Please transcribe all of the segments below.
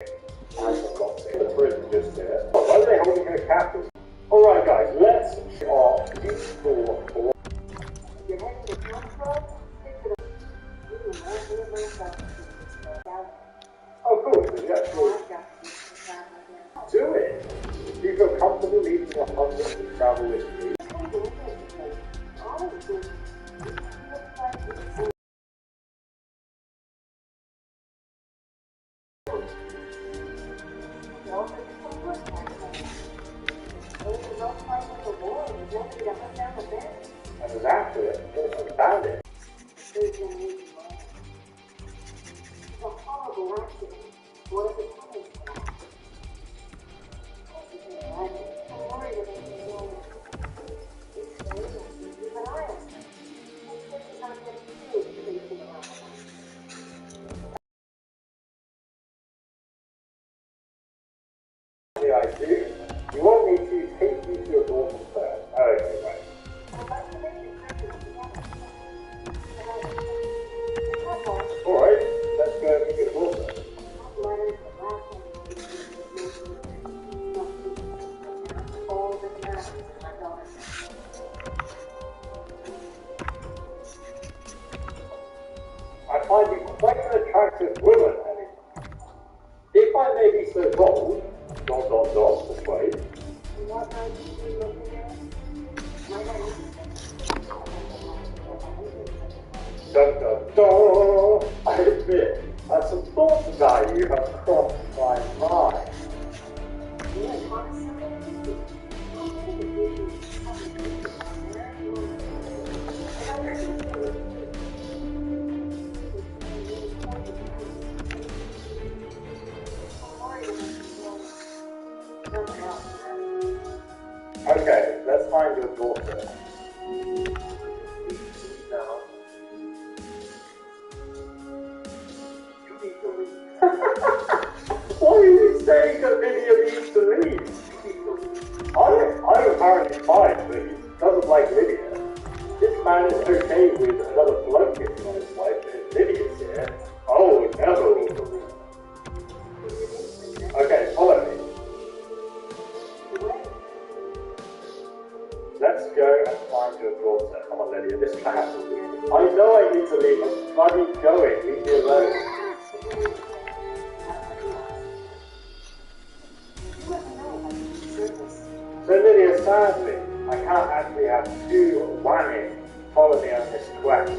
The prison just there. Oh, why are they holding her captive? Alright guys, let's off useful for oh cool, so you actually do it. Do you feel comfortable leaving your husband to travel with me? Exactly, it's about it. It's a horrible accident. What if it happens to us? I'm worried about it's stable, keep an eye on it. It's not getting killed if anything happens. Yeah, I do. You want me to take you to your daughter first? Okay, right. Alright, let's go and get a daughter. I find you quite an attractive woman, Ellie. If I may be so bold, this way. Dun dun dun! I admit that some thoughts about you have crossed my mind. Okay, let's find your daughter. No. You need to leave. Why are you saying that Lydia needs to leave? I'm apparently fine, but he doesn't like Lydia. This man is okay with another bloke getting on his wife, but if Lydia's here, oh, never. Okay, follow me. Let's go and find your daughter. Come on, Lydia, this man. I know I need to leave. I'm bloody going. Leave me alone. So Lydia, sadly, I can't actually have two whammies follow me on this quest.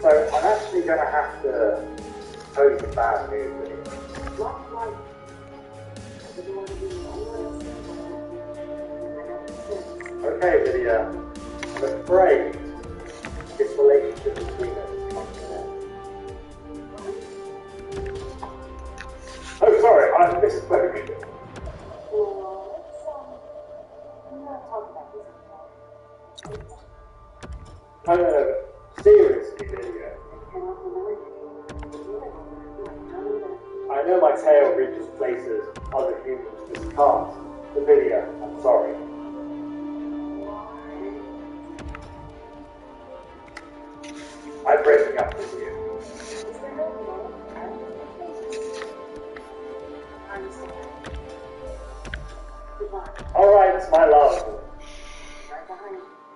So I'm actually going to have to tell you the bad news, Lydia. Okay, Lydia, I'm afraid this relationship between us is coming to an end. Oh, sorry, I misspoke. No, seriously, Lydia. I know my tail reaches places other humans just can't, but Lydia, I'm sorry. I'm breaking up with you. Alright, my love.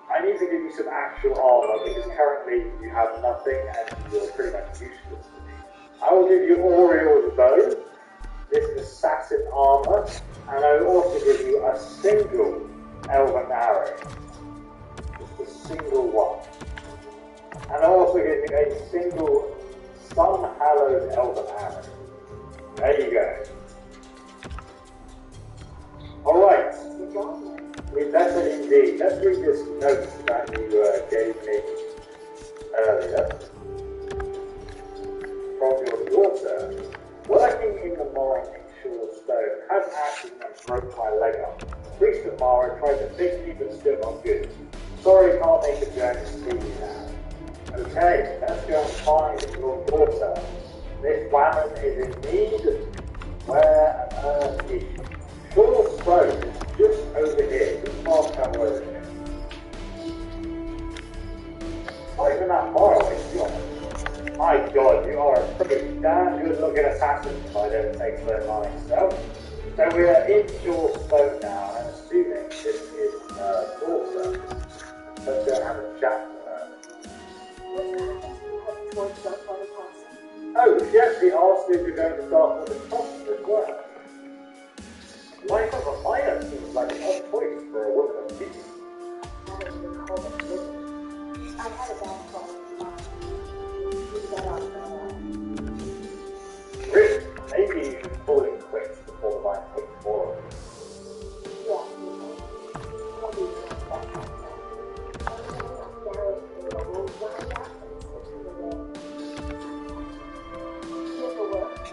I need to give you some actual armor because currently you have nothing and you're pretty much useless to me. I will give you Oriel's bow, this assassin armor, and I will also give you a single elven arrow. Just a single one. And I'll also give you a single sun-hallowed elven arrow. There you go. Alright. We've better indeed. Let's read this note that you gave me earlier. From your daughter. Working in the mine in Shore Stone has accidentally broke my leg up. Priest of Mara tried to fix me but still not good. Sorry, can't make a journey to see you now. Okay, let's go and find your daughter. This woman is in need. Where on earth is she? Shore Stone is just over here. Just past that road here. Not even that far away, to be honest. My god, you are a pretty damn good looking assassin if I don't take so much. So we are in Shaw's boat now, and I'm assuming this is daughter. Let's go have a chat with her. Oh, she actually asked if you're going to start with the top as well. Life of a miner seems like an odd choice for a woman of peace. I had a bad fall. Rick, maybe you should call it quits before the mine takes more of you. Yeah,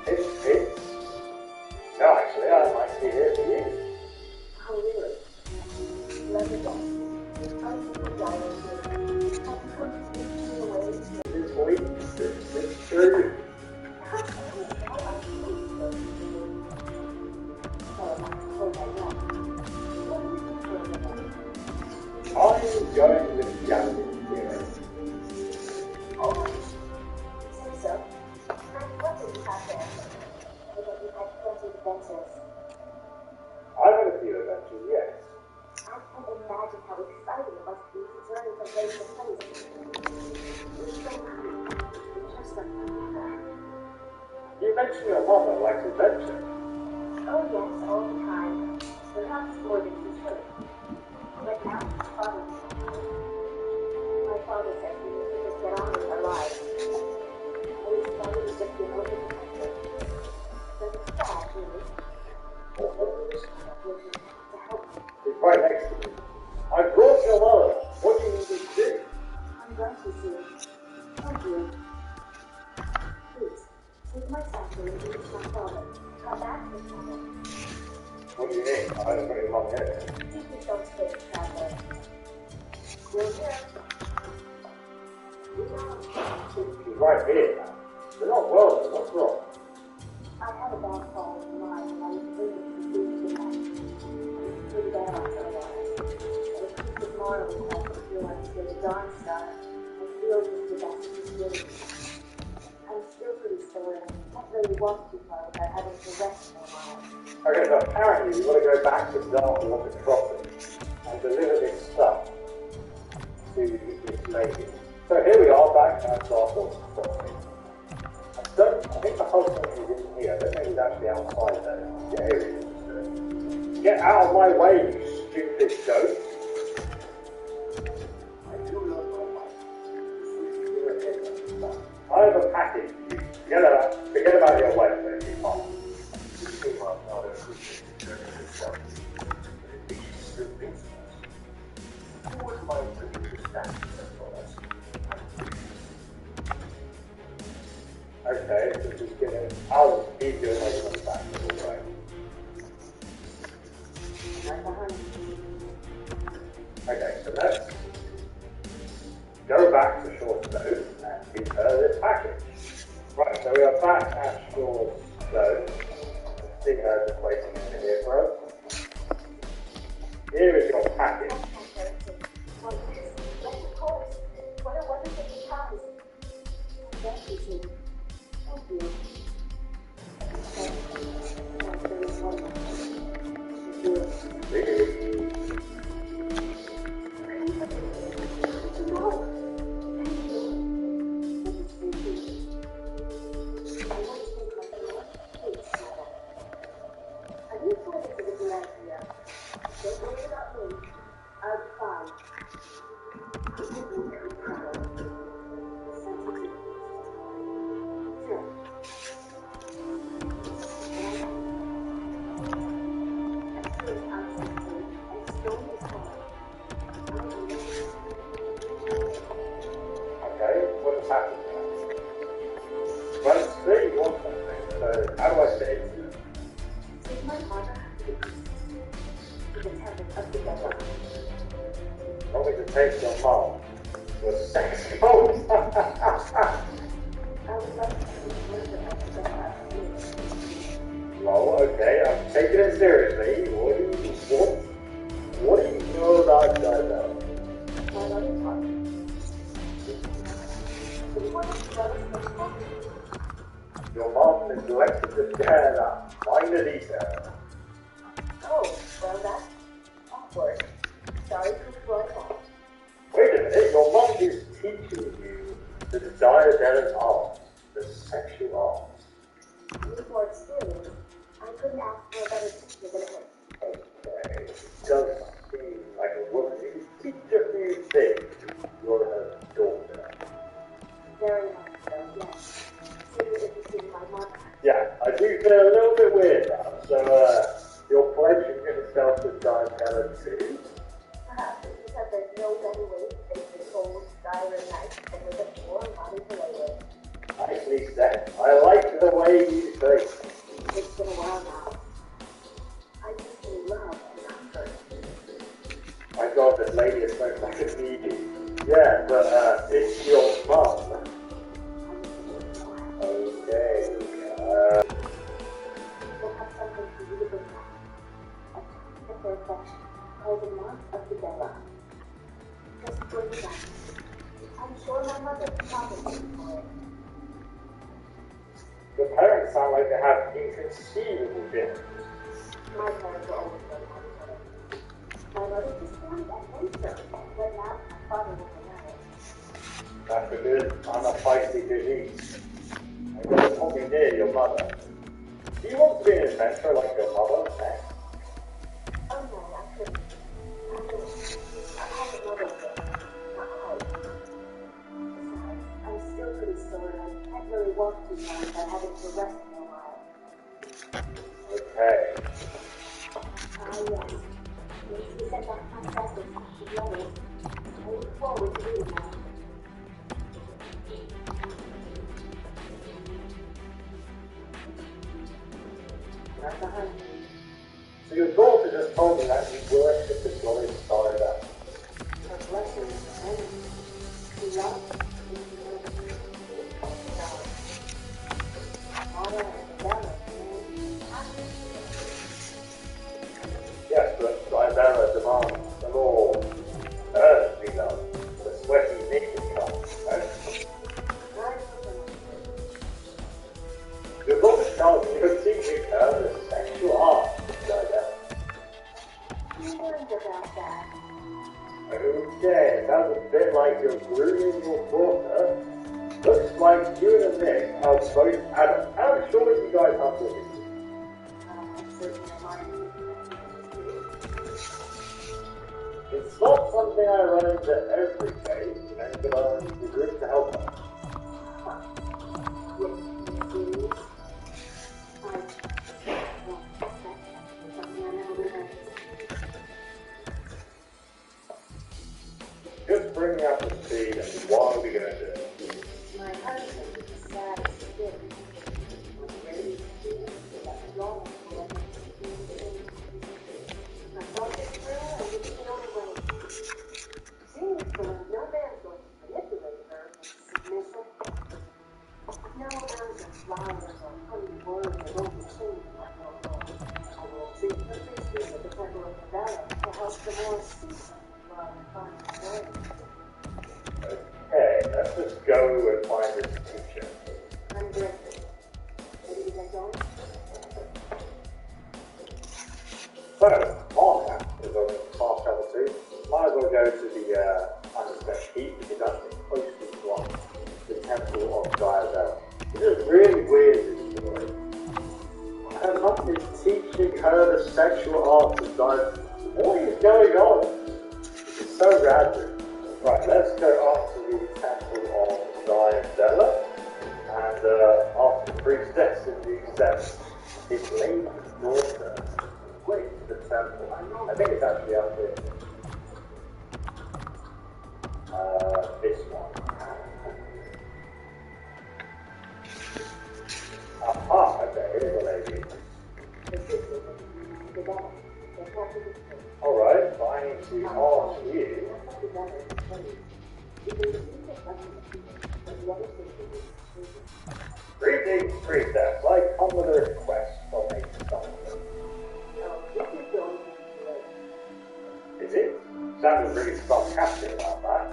It's fits. No, actually, I might be here for you. how really? Let me go. This week, it's true. I'm going with Gavin here. Oh, say so. What did you have there? Because you had plenty of adventures. I've had a few adventures, yes. I can't imagine how exciting it must be to journey from place to place. It's so happy. It's just like You mentioned your mother likes adventure. oh yes, all the time. Perhaps more than she's heard. But now, my father said we need to just get on with our lives. And we started to just get over the pressure. But it's sad, really. To help me. It's right next to me. I brought your mother. What do you need me to do? I'm going to see. Thank you. Please, take my sample and give it to my father. Come back to the father. What do you mean? I haven't got any long hair. Take yourself to the traveler. We're here. She's right here now. We're not well, what's wrong? I had a bad fall in line and I was bringing to sleep tonight. It was pretty bad otherwise. But a piece of moral helped me feel like to get a darn star and feel just the best of his beauty. I'm still pretty sore and I can't really walk too far without having to rest for a while. Okay, so apparently we've got to go back to Darkwater Crossing and deliver this stuff to this lady. So here we are back at Darkwater Crossing. I think the whole country is in here. I don't think it's actually outside the area. Get out of my way, you stupid goat. I do love my wife. I have a package for you. Forget about your wife, then you can't. Okay, so just get it. I'll keep your leg on the back, alright. Right behind me. Okay, so let's go back to Shaw's Stone and give her this package. Right, so we are back at Shaw's Stone. See her just waiting in here for us. Here is your package. Yes, of course. What a wonderful surprise. Thank you, Sue. Thank you. Really? No. Thank you. This is very sweet. I want to take my door. Please, Mother. I knew this is a good idea. Don't worry about me. I'll be fine. I'm very proud. Sensitive. Sure. Absolute uncertainty and stone is hard. Okay, what has happened now? Well, it's very want something, so how do I say it to you? Take my mother to the priest, to the temple of the devil. Want me to take your mom to a sex cult? I would like to be murder of the devil. Well, okay, I'm taking it seriously. What do you know about that? My mother taught me. So you want to tell us what's happening? Your mom neglected to share that minor detail. Oh, well that's awkward. Sorry to brought it up. Wait a minute, your mom is teaching you the diademic art, the sexual art. You more experience. I couldn't ask for a better teacher than her. Okay, it does seem like a woman who can teach a few things. You're her daughter. Very much so, yes. So you're interested in my mother? Yeah, I do feel a little bit weird now. So, you're pledging yourself to diademic too? Perhaps it's because there's no better way to face the cold, dire night than with a warm body to lay with. Nicely said. I like the way you say it. It's been a while now. I used to love comfort. My God, this lady is so fucking needy. Yeah, but it's your mum. Okay. We'll have something for you to bring back. A token of their affection called the Mark of the Devil. Just bring it back. I'm sure my mother probably for it. The parents sound like they have inconceivable differences. My parents were always very happy. My mother just wanted adventure, but now my father was married. That's because I'm a feisty disease. I got something near your mother. Do you want to be an adventurer like your mother next? Oh no, I couldn't. I have a mother there, not quite. Besides, I'm still pretty sore and I can't really walk too far without having to rest for a while. Okay. Yes. Makes me set that fantastic action level. I look forward to reading that. Not behind me. So your daughter just told me that you worship the goddess Diana. Her blessings and love and humility. Honor and valor. Yes, but Diana demands the law. Earthly love. The sweaty naked kind, right? Your daughter tells me you're teaching her the sexual art of Diana. You learned about that. Okay, sounds a bit like you're grooming your daughter. Looks like you and Nick are both adults. How sure you guys have to be? Certainly mine. It's not something I run into every day, but the group to help us. Just bring me up to speed and what are we going to do? My husband is a sad spirit. Was ready to do that long for I thought this through and we took it on the way. Seems no man's going to manipulate her into submission. No amount of flowers or honey words are going to change my girl. I will treat her priestess at the temple of the Bella to help the more seasoned love find her way. Okay, let's just go and find this teacher. I'm grateful. Ready to get going? So, Mark is on fast travel too. Might as well go to the unexpected heat because that's the closest one to the temple of Diana. This is really weird, this story. Her mum is teaching her the sexual arts of Diana. What is going on? It's so random. Right, let's go up to the temple of Diana. And after the priestess introduces his lady's daughter. Wait, the temple. I think it's actually up here. This one. Aha, okay, it is a lady. Alright, so I need to ask you. Greetings, priestess. I come with a request from a consultant. Is it? Sounded really sarcastic about that.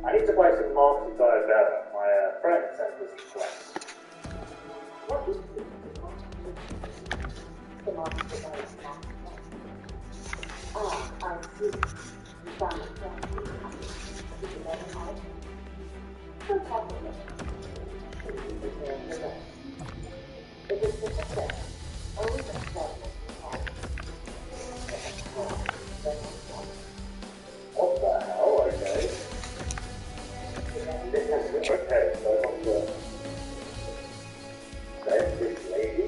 I need to buy some marks of Diana. My friend sent this request. You found a friend. Did you let him out? Don't talk with him. He's preparing the rest. If it's a success, always accept what you have. What the hell? Okay. Okay, so I want to say this lady.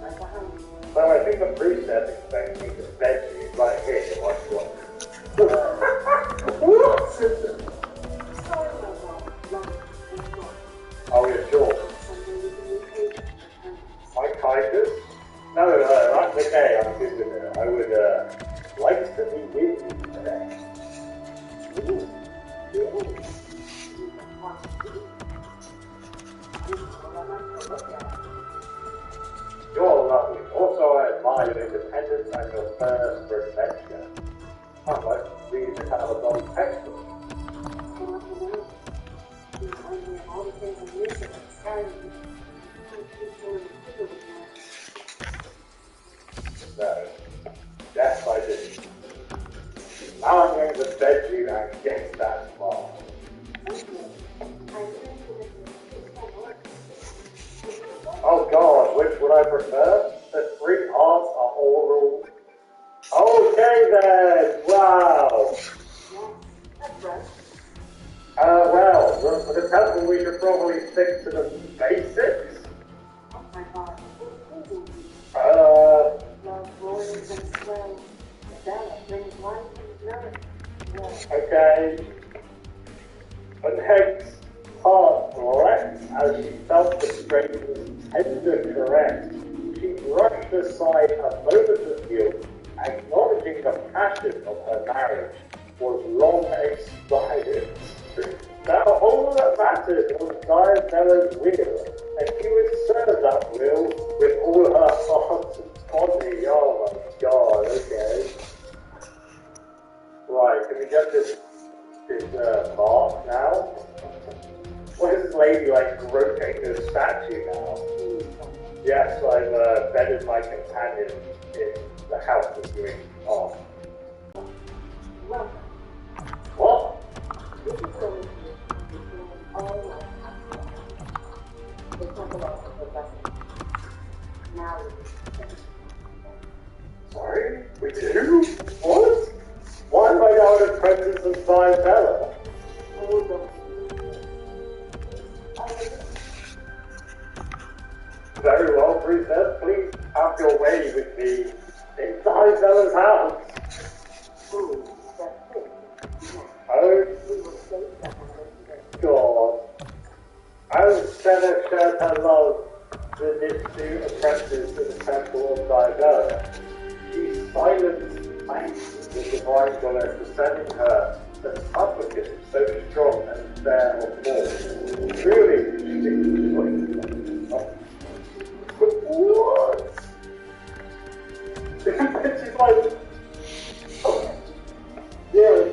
Right behind you. So I think the priestess expects me to bed you right here in my swamp. What? Sorry, my God. Long. Oh, you're sure? Someday you can be patient. My kindness? No, that's okay. I'm good with it. I would like to be with you today. Really? Really? You want to be? I might look at it. You're lovely. Also, I admire your independence and your thirst for adventure. I'm like reading the kind of a long textbook. Well, you know, you remind me of all the things I used to inspire me. No. Yes, I did. Now I'm going to bed you and get that far. Oh God, which would I prefer? The 3 parts are oral. Okay then, wow. That's right. Well, for the temple we should probably stick to the basics. Oh my God. Uh, Love roars and swells. The bell brings life and nourishment. Yes. okay. The next part relaxed as she felt the stranger's tender caress. She brushed aside a moment of guilt, acknowledging the passion of her marriage was long expired. Now all that mattered was Dianella's will, and she would serve that will with all her heart and body. Oh my God, okay. Right, can we get this mark now? What is this lady like rotating the statue now? Yes, I've bedded my companion in the house with you. Oh. Welcome. What? This is going to be all my house. The temple of the blessing. Now we can Sorry? We do? What? Why am I now an apprentice of Diabella? Oh, don't. Very well, princess. Please have your way with me in Diabella's house. Ooh, that's it. Oh, We will save that today. God. How Senna shared her love with this new apprentice in the temple of Diabella. She silenced thanks to the divine goddess for sending her a supplicant so strong and fair of form. Truly, she didn't what? She's like, oh, yeah.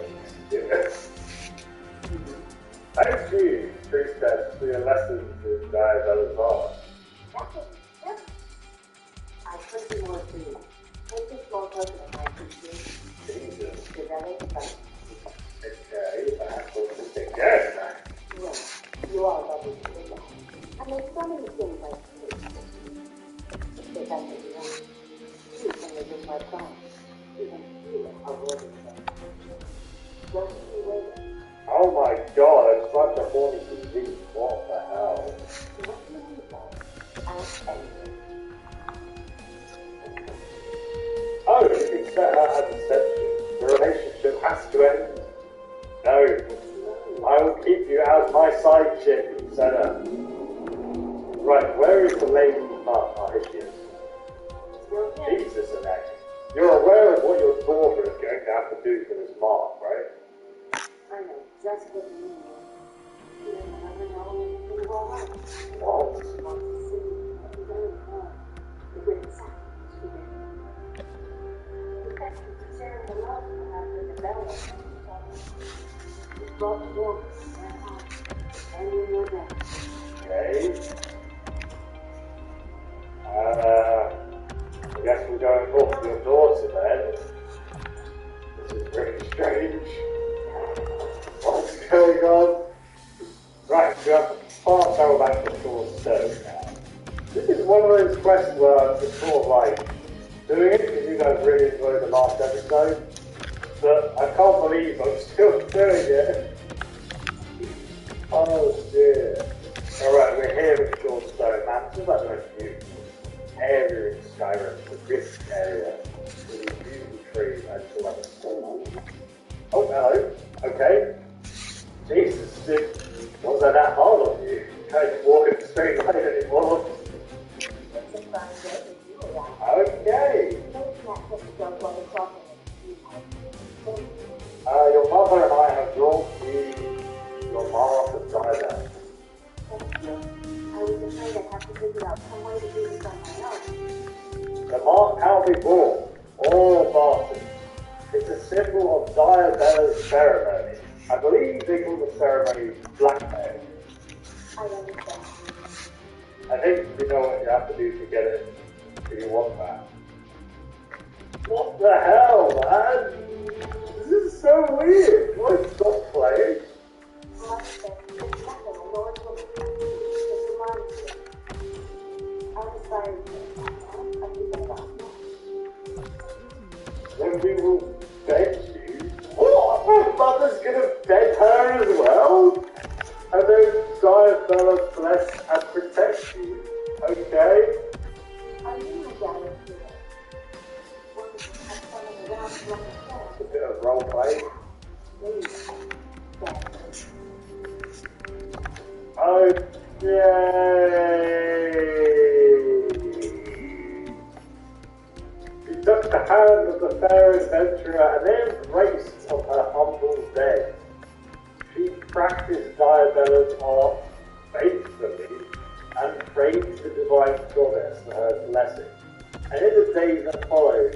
Thank you, priestess, for your lessons in Diabella's art. Yep. I couldn't be more pleased. Take this small token of my appreciation. Jesus. Develop that. Okay, that's what to think. Yes, Well, you are lovely to do that. And there's so many things I can do. If that's what you want. You can live with my plan. Even you are worthy of it. Just you wait. oh my God, I'm such a horny disease. What the hell? What do you need now? Ask anything. Oh, you can set her as a section. The relationship has to end. No, I will keep you as my side chick, Senna. Right, where is the lady mum? Oh, here she is. Still here? Jesus, Annette. You're aware of what your daughter is going to have to do for this mark, right? I know just what you mean. You never know anything will happen. What? She wants to see you very hard. The great sacrifice she did. The fact that you're sharing the love you have with the bell. You brought the warmth in their hearts and in your death. Okay. I guess we're going off to your daughter then. request were just sort of like doing it because you guys really enjoyed the last episode. But I can't believe I'm still doing it. Oh dear. Alright, we're here in Shortstone, man. This is like the most beautiful area in Skyrim, the risk area. With these beautiful trees and still like a storm. Oh, hello. Okay. Jesus, dude. Was I that hard on you? You can't even walk in a straight line anymore. Okay. Your mother and I have brought your mark of diadem. Thank you. I was afraid I'd have to figure out some way to do this on my own. The mark cannot be bought or bartered. It's a symbol of Diabella's ceremony. I believe they call the ceremony blackmail. I understand. I think you know what you have to do to get it if you want that. What the hell, man? This is so weird. Can I stop playing? Well, it's nothing. A Lord will protect you. Just reminds you. I'm inspired to I think about Then we will beg you. What? My mother's gonna beg her as well? And then Diabella bless and protect you. Okay? Are you a gallant hero? Or did you have someone around to understand? A bit of role play. Okay. She took the hand of the fair adventurer and then embraced of her humble bed. She practiced Diabella's art faithfully and prayed to the divine goddess for her blessing. And in the days that followed,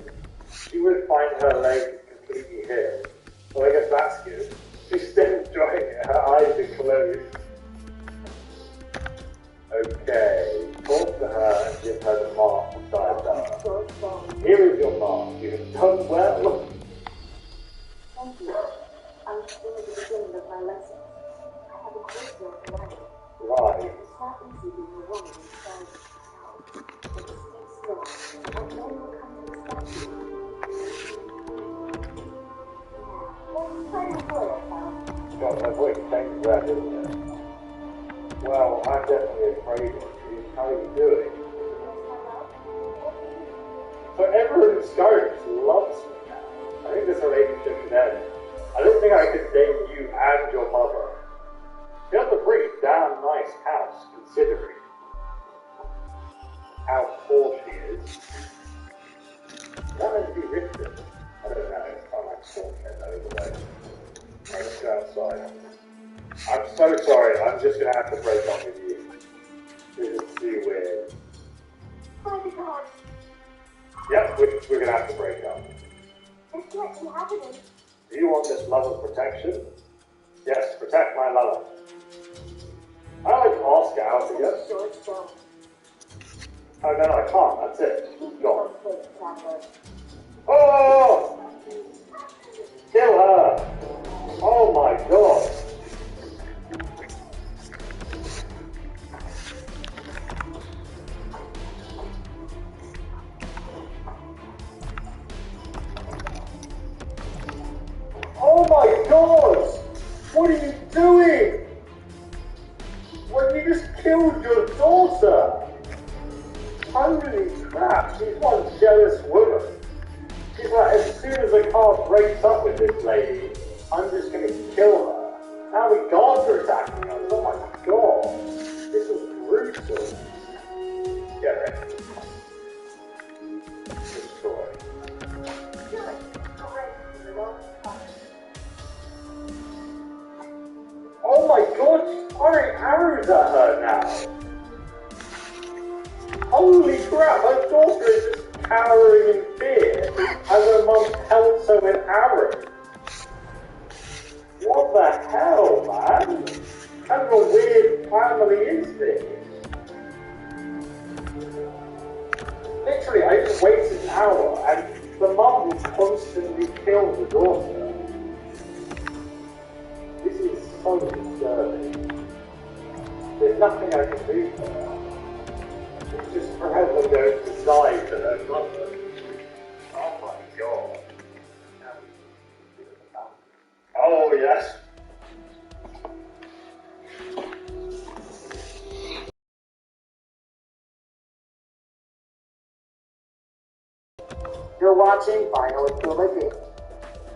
she would find her legs completely healed. So I guess that's good. She's still enjoying it. Her eyes are closed. Okay. Talk to her and give her the mark of Diabella. Here is your mark. You have done well. Thank you. I'm still at the beginning of my lesson. I have a great deal to learn. Right. It's not easy being a woman inside the house. But stay still, and no one will come to respect you. Let's try to avoid it, pal. God, my voice changed that, didn't it? Well, I'm definitely afraid of you. How are you doing? So everyone in Skyrim just loves me now. I think this relationship should end. I don't think I could date you and your mother. You have a pretty damn nice house, considering how poor she is. That meant to be Richard. I don't know. It's kind of like Sorkin over there. Let's go outside. I'm so sorry. I'm just going to have to break up with you. This is too weird. Oh my God. Yep, we're going to have to break up. This can't be happening. Do you want this lover's protection? Yes, protect my lover. I like to ask it out again. George, don't. Oh no, I can't. That's it. Keep Gone. your faith, Traveler. Oh! Kill her! Oh my god! Oh my god! What are you doing? When you just killed your daughter! Holy crap, she's one jealous woman. She's like, as soon as the car breaks up with this lady, I'm just going to kill her. Now the guards are attacking us. Oh my god. This is brutal. Get ready. Destroy. Oh my god, she's firing arrows at her now. Holy crap, her daughter is just cowering in fear as her mum pelts her with arrows. What the hell, man? What kind of a weird family is this? Literally, I just waited an hour and the mum will constantly kill the daughter. This is so disturbing. There's nothing I can do for her. It's just forever going to die to her mother. Oh my god. Oh yes. You're watching Final Equilibrium.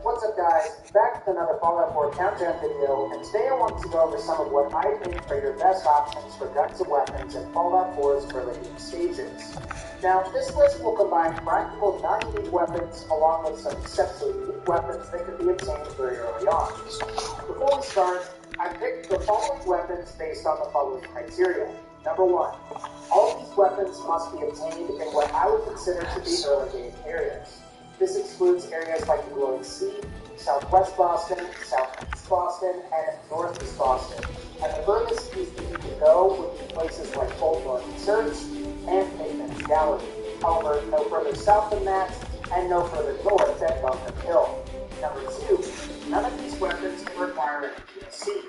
What's up guys, back with another Fallout 4 countdown video, and today I want to go over some of what I think are your best options for guns and weapons in Fallout 4's early game stages. Now, this list will combine practical non-unique weapons along with some exceptionally unique weapons that can be obtained very early on. Before we start, I picked the following weapons based on the following criteria. Number 1, all these weapons must be obtained in what I would consider to be early game areas. This excludes areas like the Glowing Sea, southwest Boston, southeast Boston, and northeast Boston. And the furthest east that you can go would be places like Old North Church and Pavement Gallery. However, no further south than that, and no further north than Bunker Hill. Number 2, none of these weapons can require a DLC.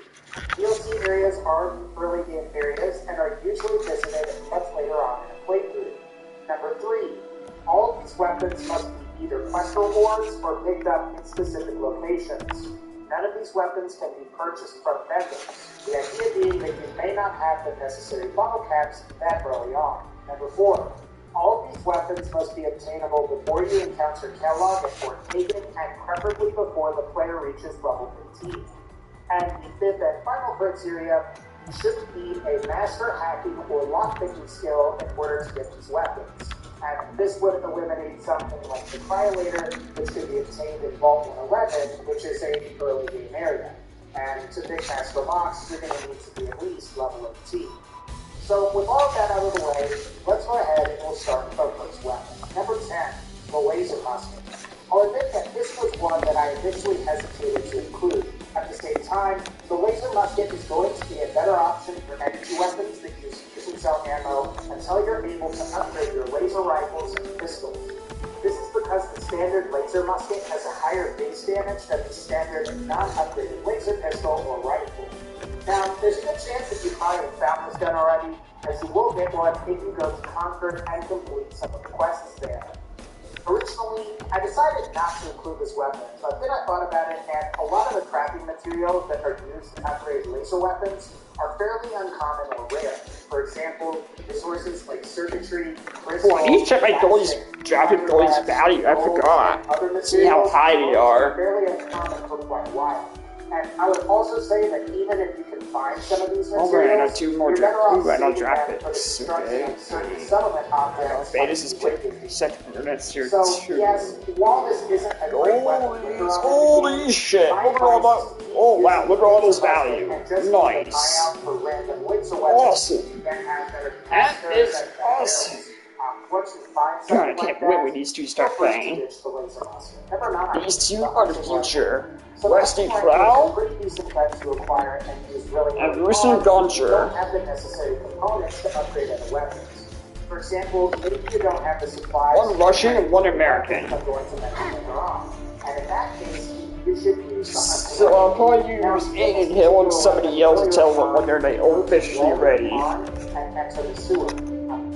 DLC areas are early game areas and are usually visited much later on in a playthrough. Number 3, all of these weapons must be either quest rewards or picked up in specific locations. None of these weapons can be purchased from vendors, the idea being that you may not have the necessary bottle caps that early on. Number 4, all of these weapons must be obtainable before you encounter Kellogg at Fort Hagen and preferably before the player reaches level 15. And the fifth and final criteria, you should be a master hacking or lockpicking skill in order to get these weapons. And this would eliminate something like the Cryolator, which can be obtained in Vault 111, which is an early game area. And to pick Master Locks, you're going to need to be at least level 18. So with all of that out of the way, let's go ahead and we'll start with our first weapon. Number 10, the Laser Musket. I'll admit that this was one that I initially hesitated to include. At the same time, the Laser Musket is going to be a better option for energy weapons that use fusion cell ammo until you're able to upgrade your laser rifles and pistols. This is because the standard Laser Musket has a higher base damage than the standard non-upgraded Laser Pistol or Rifle. Now, there's a good chance that you probably have found this gun already, as you will get one if you go to Concord and complete some of the quests there. Originally, I decided not to include this weapon, but then I thought about it, and a lot of the crafting materials that are used to upgrade laser weapons are fairly uncommon or rare. For example, resources like circuitry, crystal, Well, I need to check my goalie's drafted goalie's value. I forgot. See how high they are. Fairly uncommon for quite a while. And I would also say that even if you can find some of these materials, I got 2 more draft it. picks. Okay. Settlement objects. Betas is picked second, or that's your So, 2. yes, while this isn't a great weapon, Holy shit! Look at all that. Oh wow, look at all this value. Nice. Awesome. That is awesome. God, I can't wait when these 2 start playing. These 2 are the future. Wesley Prowl and Russo Goncher. Have the necessary components to upgrade other weapons. For example, if you don't have the supplies, 1 Russian and 1 American. I'm going to mention later on. And in that case, you should use the So I'll probably use Aiden Hill and somebody else to tell them when they're officially ready. And enter the sewer.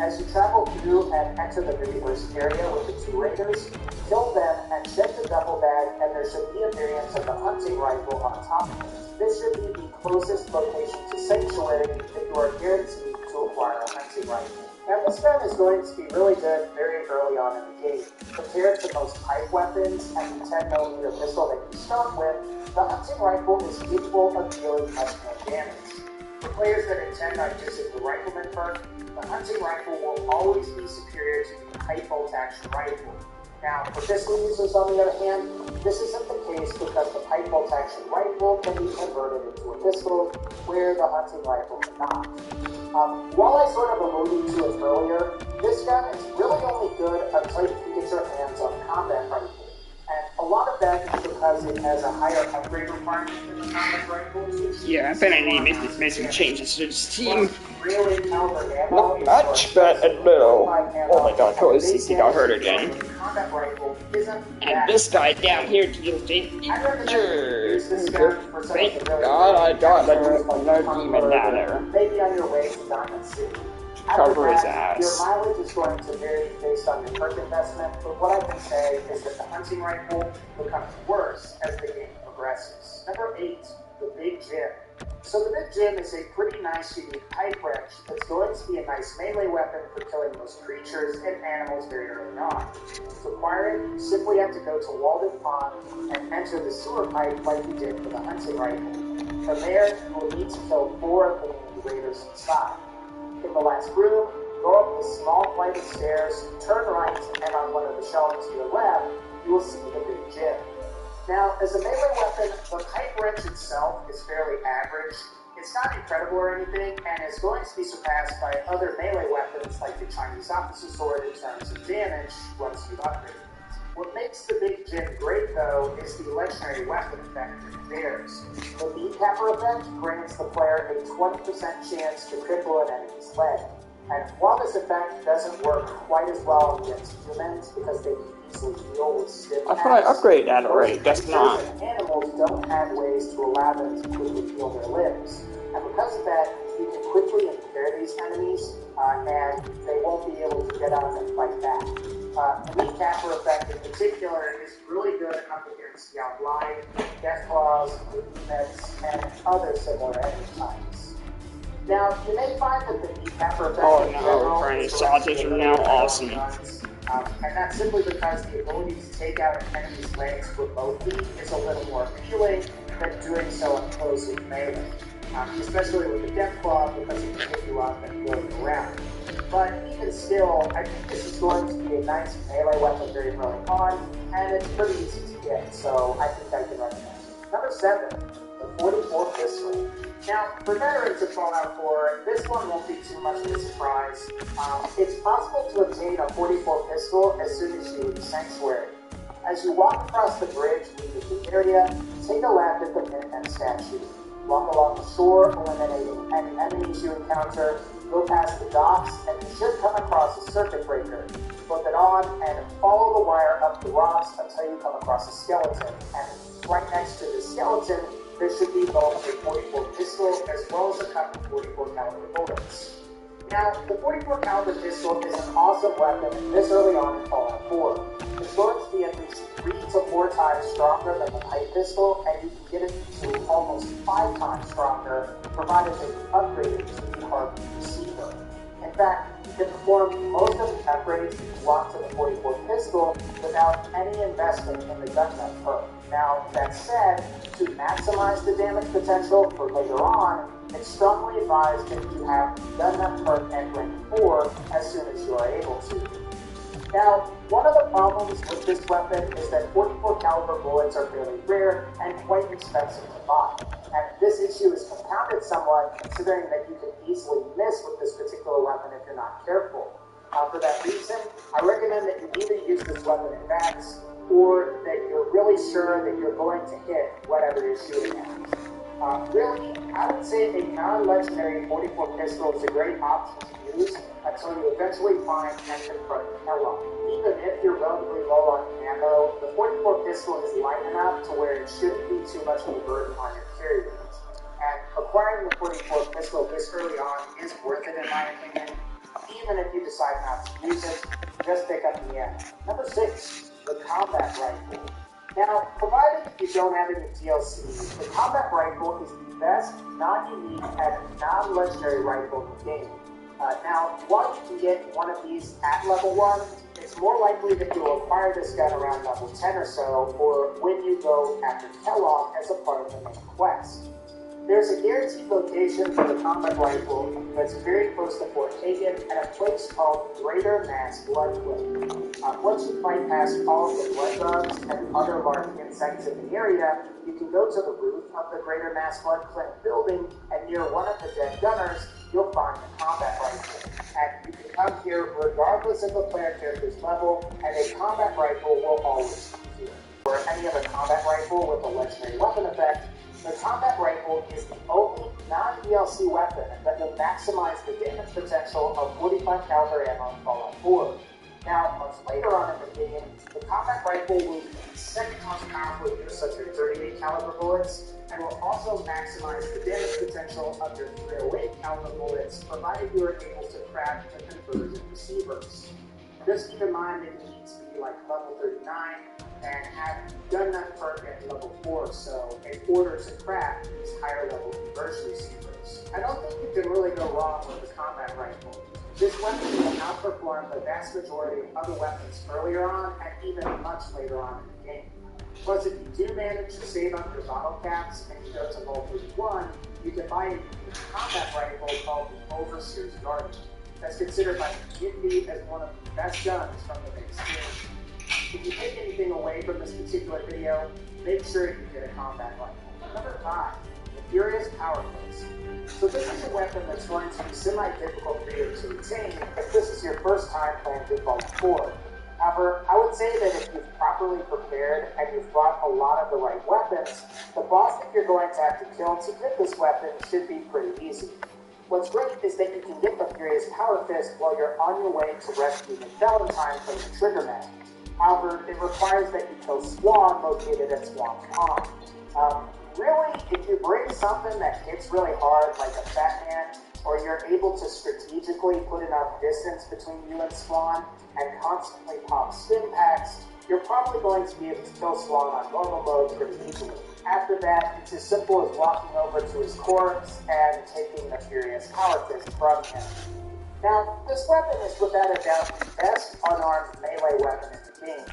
As you travel through and enter the Universe area with the 2 raiders, kill them and check the duffel bag, and there should be a variant of the hunting rifle on top of it. This should be the closest location to Sanctuary that you are guaranteed to acquire a hunting rifle. Now this gun is going to be really good very early on in the game. Compared to most pipe weapons and the 10mm pistol that you start with, the hunting rifle is capable of dealing much more damage. For players that intend on using the rifleman perk, the hunting rifle will always be superior to the high bolt action rifle. Now, for pistol users on the other hand, this isn't the case because the pipe bolt action rifle can be converted into a pistol, where the hunting rifle cannot. While I sort of alluded to it earlier, this gun is really only good until you can get your hands on a combat rifle. And a lot of that is because it has a higher upgrade requirement than the combat rifle. Yeah, I bet I need to make some changes to this team. Really Not much, but a little. Oh my god, totally CC got hurt again. And this guy down here just injured. Thank God I got another demon down there. Maybe on your way to Diamond City. cover his Your ass. mileage is going to vary based on your perk investment, but what I can say is that the hunting rifle becomes worse as the game progresses. Number 8, the Big Jim. So the Big Jim is a pretty nice unique pipe wrench that's going to be a nice melee weapon for killing most creatures and animals very early on. To acquire it, you simply have to go to Walden Pond and enter the sewer pipe like you did for the hunting rifle. From there, you will need to kill 4 of the named raiders inside. In the last room, go up the small flight of stairs, turn right, and on one of the shelves to your left, you will see the Big Jim. Now, as a melee weapon, the pipe wrench itself is fairly average. It's not incredible or anything, and is going to be surpassed by other melee weapons like the Chinese Officer Sword in terms of damage once you've upgraded it. What makes the Big Jim great, though, is the legendary weapon effect that it bears. The kneecapper effect grants the player a 20% chance to cripple an enemy's leg. And while this effect doesn't work quite as well against humans because they can easily deal with stiff I thought I attacks, upgraded that already, guess not. most creatures and animals don't have ways to allow them to quickly heal their limbs. And because of that, you can quickly impair these enemies, and they won't be able to get up and fight back. The kneecapper effect in particular is really good up against Blind, Deathclaws, Nets, and other similar enemy types. Now, you may find that the kneecapper effect in general Granny is sausages are now awesome. and that's simply because the ability to take out an enemy's legs remotely is a little more appealing than doing so up close with melee. Especially with the Deathclaw because it can pick you up and throw you around. But even still, I think this is going to be a nice melee weapon very early on, and it's pretty easy to get, so I think I can recommend it. Number 7, the 44 pistol. Now, for veterans of Fallout 4, this one won't be too much of a surprise. It's possible to obtain a 44 pistol as soon as you leave Sanctuary. As you walk across the bridge leaving the area, take a left at the Minutemen statue. Walk along the shore, eliminating any enemies you encounter, go past the docks, and you should come across a circuit breaker. Flip it on, and follow the wire up the rocks until you come across a skeleton. And right next to the skeleton, there should be both a 44 pistol as well as a couple 44 caliber bullets. Now, the 44 caliber pistol is an awesome weapon this early on in Fallout 4. It's going to be at least 3 to 4 times stronger than the pipe pistol, and you can get it to almost 5 times stronger, provided that you upgrade it to the hardened receiver. In fact, you can perform most of the upgrades you want to the 44 pistol without any investment in the gun nut perk. Now, that said, to maximize the damage potential for later on, it's strongly advised that you have gun nut perk at rank 4 as soon as you are able to. Now, one of the problems with this weapon is that 44 caliber bullets are fairly rare and quite expensive to buy. And this issue is compounded somewhat considering that you can easily miss with this particular weapon if you're not careful. For that reason, I recommend that you either use this weapon in VATS or that you're really sure that you're going to hit whatever you're shooting at. Really, I would say a non-legendary 44 pistol is a great option to use until you eventually find and confront Kellogg. Even if you're relatively low on ammo, the 44 pistol is light enough to where it shouldn't be too much of a burden on your carry weight. And acquiring the 44 pistol this early on is worth it in my opinion. Even if you decide not to use it, just pick up the end. Number 6, the combat rifle. Now, provided you don't have any DLC, the combat rifle is the best non-unique and non-legendary rifle in the game. Now, while you can get one of these at level 1, it's more likely that you'll acquire this gun around level 10 or so, or when you go after Kellogg as a part of the main quest. There's a guaranteed location for the combat rifle that's very close to Fort Hagen at a place called Greater Mass Bloodcliff. Once you fight past all of the blood bugs and other large insects in the area, you can go to the roof of the Greater Mass Bloodcliff building, and near one of the dead gunners, you'll find the combat rifle. And you can come here regardless of the player character's level, and a combat rifle will always be here. Or any other combat rifle with a legendary weapon effect, the combat rifle is the only non-DLC weapon that will maximize the damage potential of 45 caliber ammo in Fallout 4. Now, much later on in the game, the combat rifle will be second most powerful use of your 38 caliber bullets, and will also maximize the damage potential of your 308 caliber bullets, provided you are able to craft the conversion receivers. Just keep in mind that you need to be like level 39 and have done that perk at level 4, so in order to craft these higher level conversion receivers. I don't think you can really go wrong with the combat rifle. This weapon will outperform the vast majority of other weapons earlier on and even much later on in the game. Plus, if you do manage to save up your bottle caps and you go to level 31, you can buy a combat rifle called the Overseer's Guardian. That's considered by the community as one of the best guns from the base game. If you take anything away from this particular video, make sure you get a combat rifle. Number 5, the Furious Power Fist. So this is a weapon that's going to be semi-difficult for you to retain if this is your first time playing Deadline 4. However, I would say that if you've properly prepared and you've brought a lot of the right weapons, the boss that you're going to have to kill to get this weapon should be pretty easy. What's great is that you can get the Furious Power Fist while you're on your way to rescue McValentine from the Trigger Man. However, it requires that you kill Swan located at Swan Pond. Really, if you bring something that hits really hard, like a Fat Man, or you're able to strategically put enough distance between you and Swan and constantly pop stim packs, you're probably going to be able to kill Swan on normal mode pretty easily. After that, it's as simple as walking over to his corpse and taking the Furious Power Fist from him. Now, this weapon is without a doubt the best unarmed melee weapon in the game.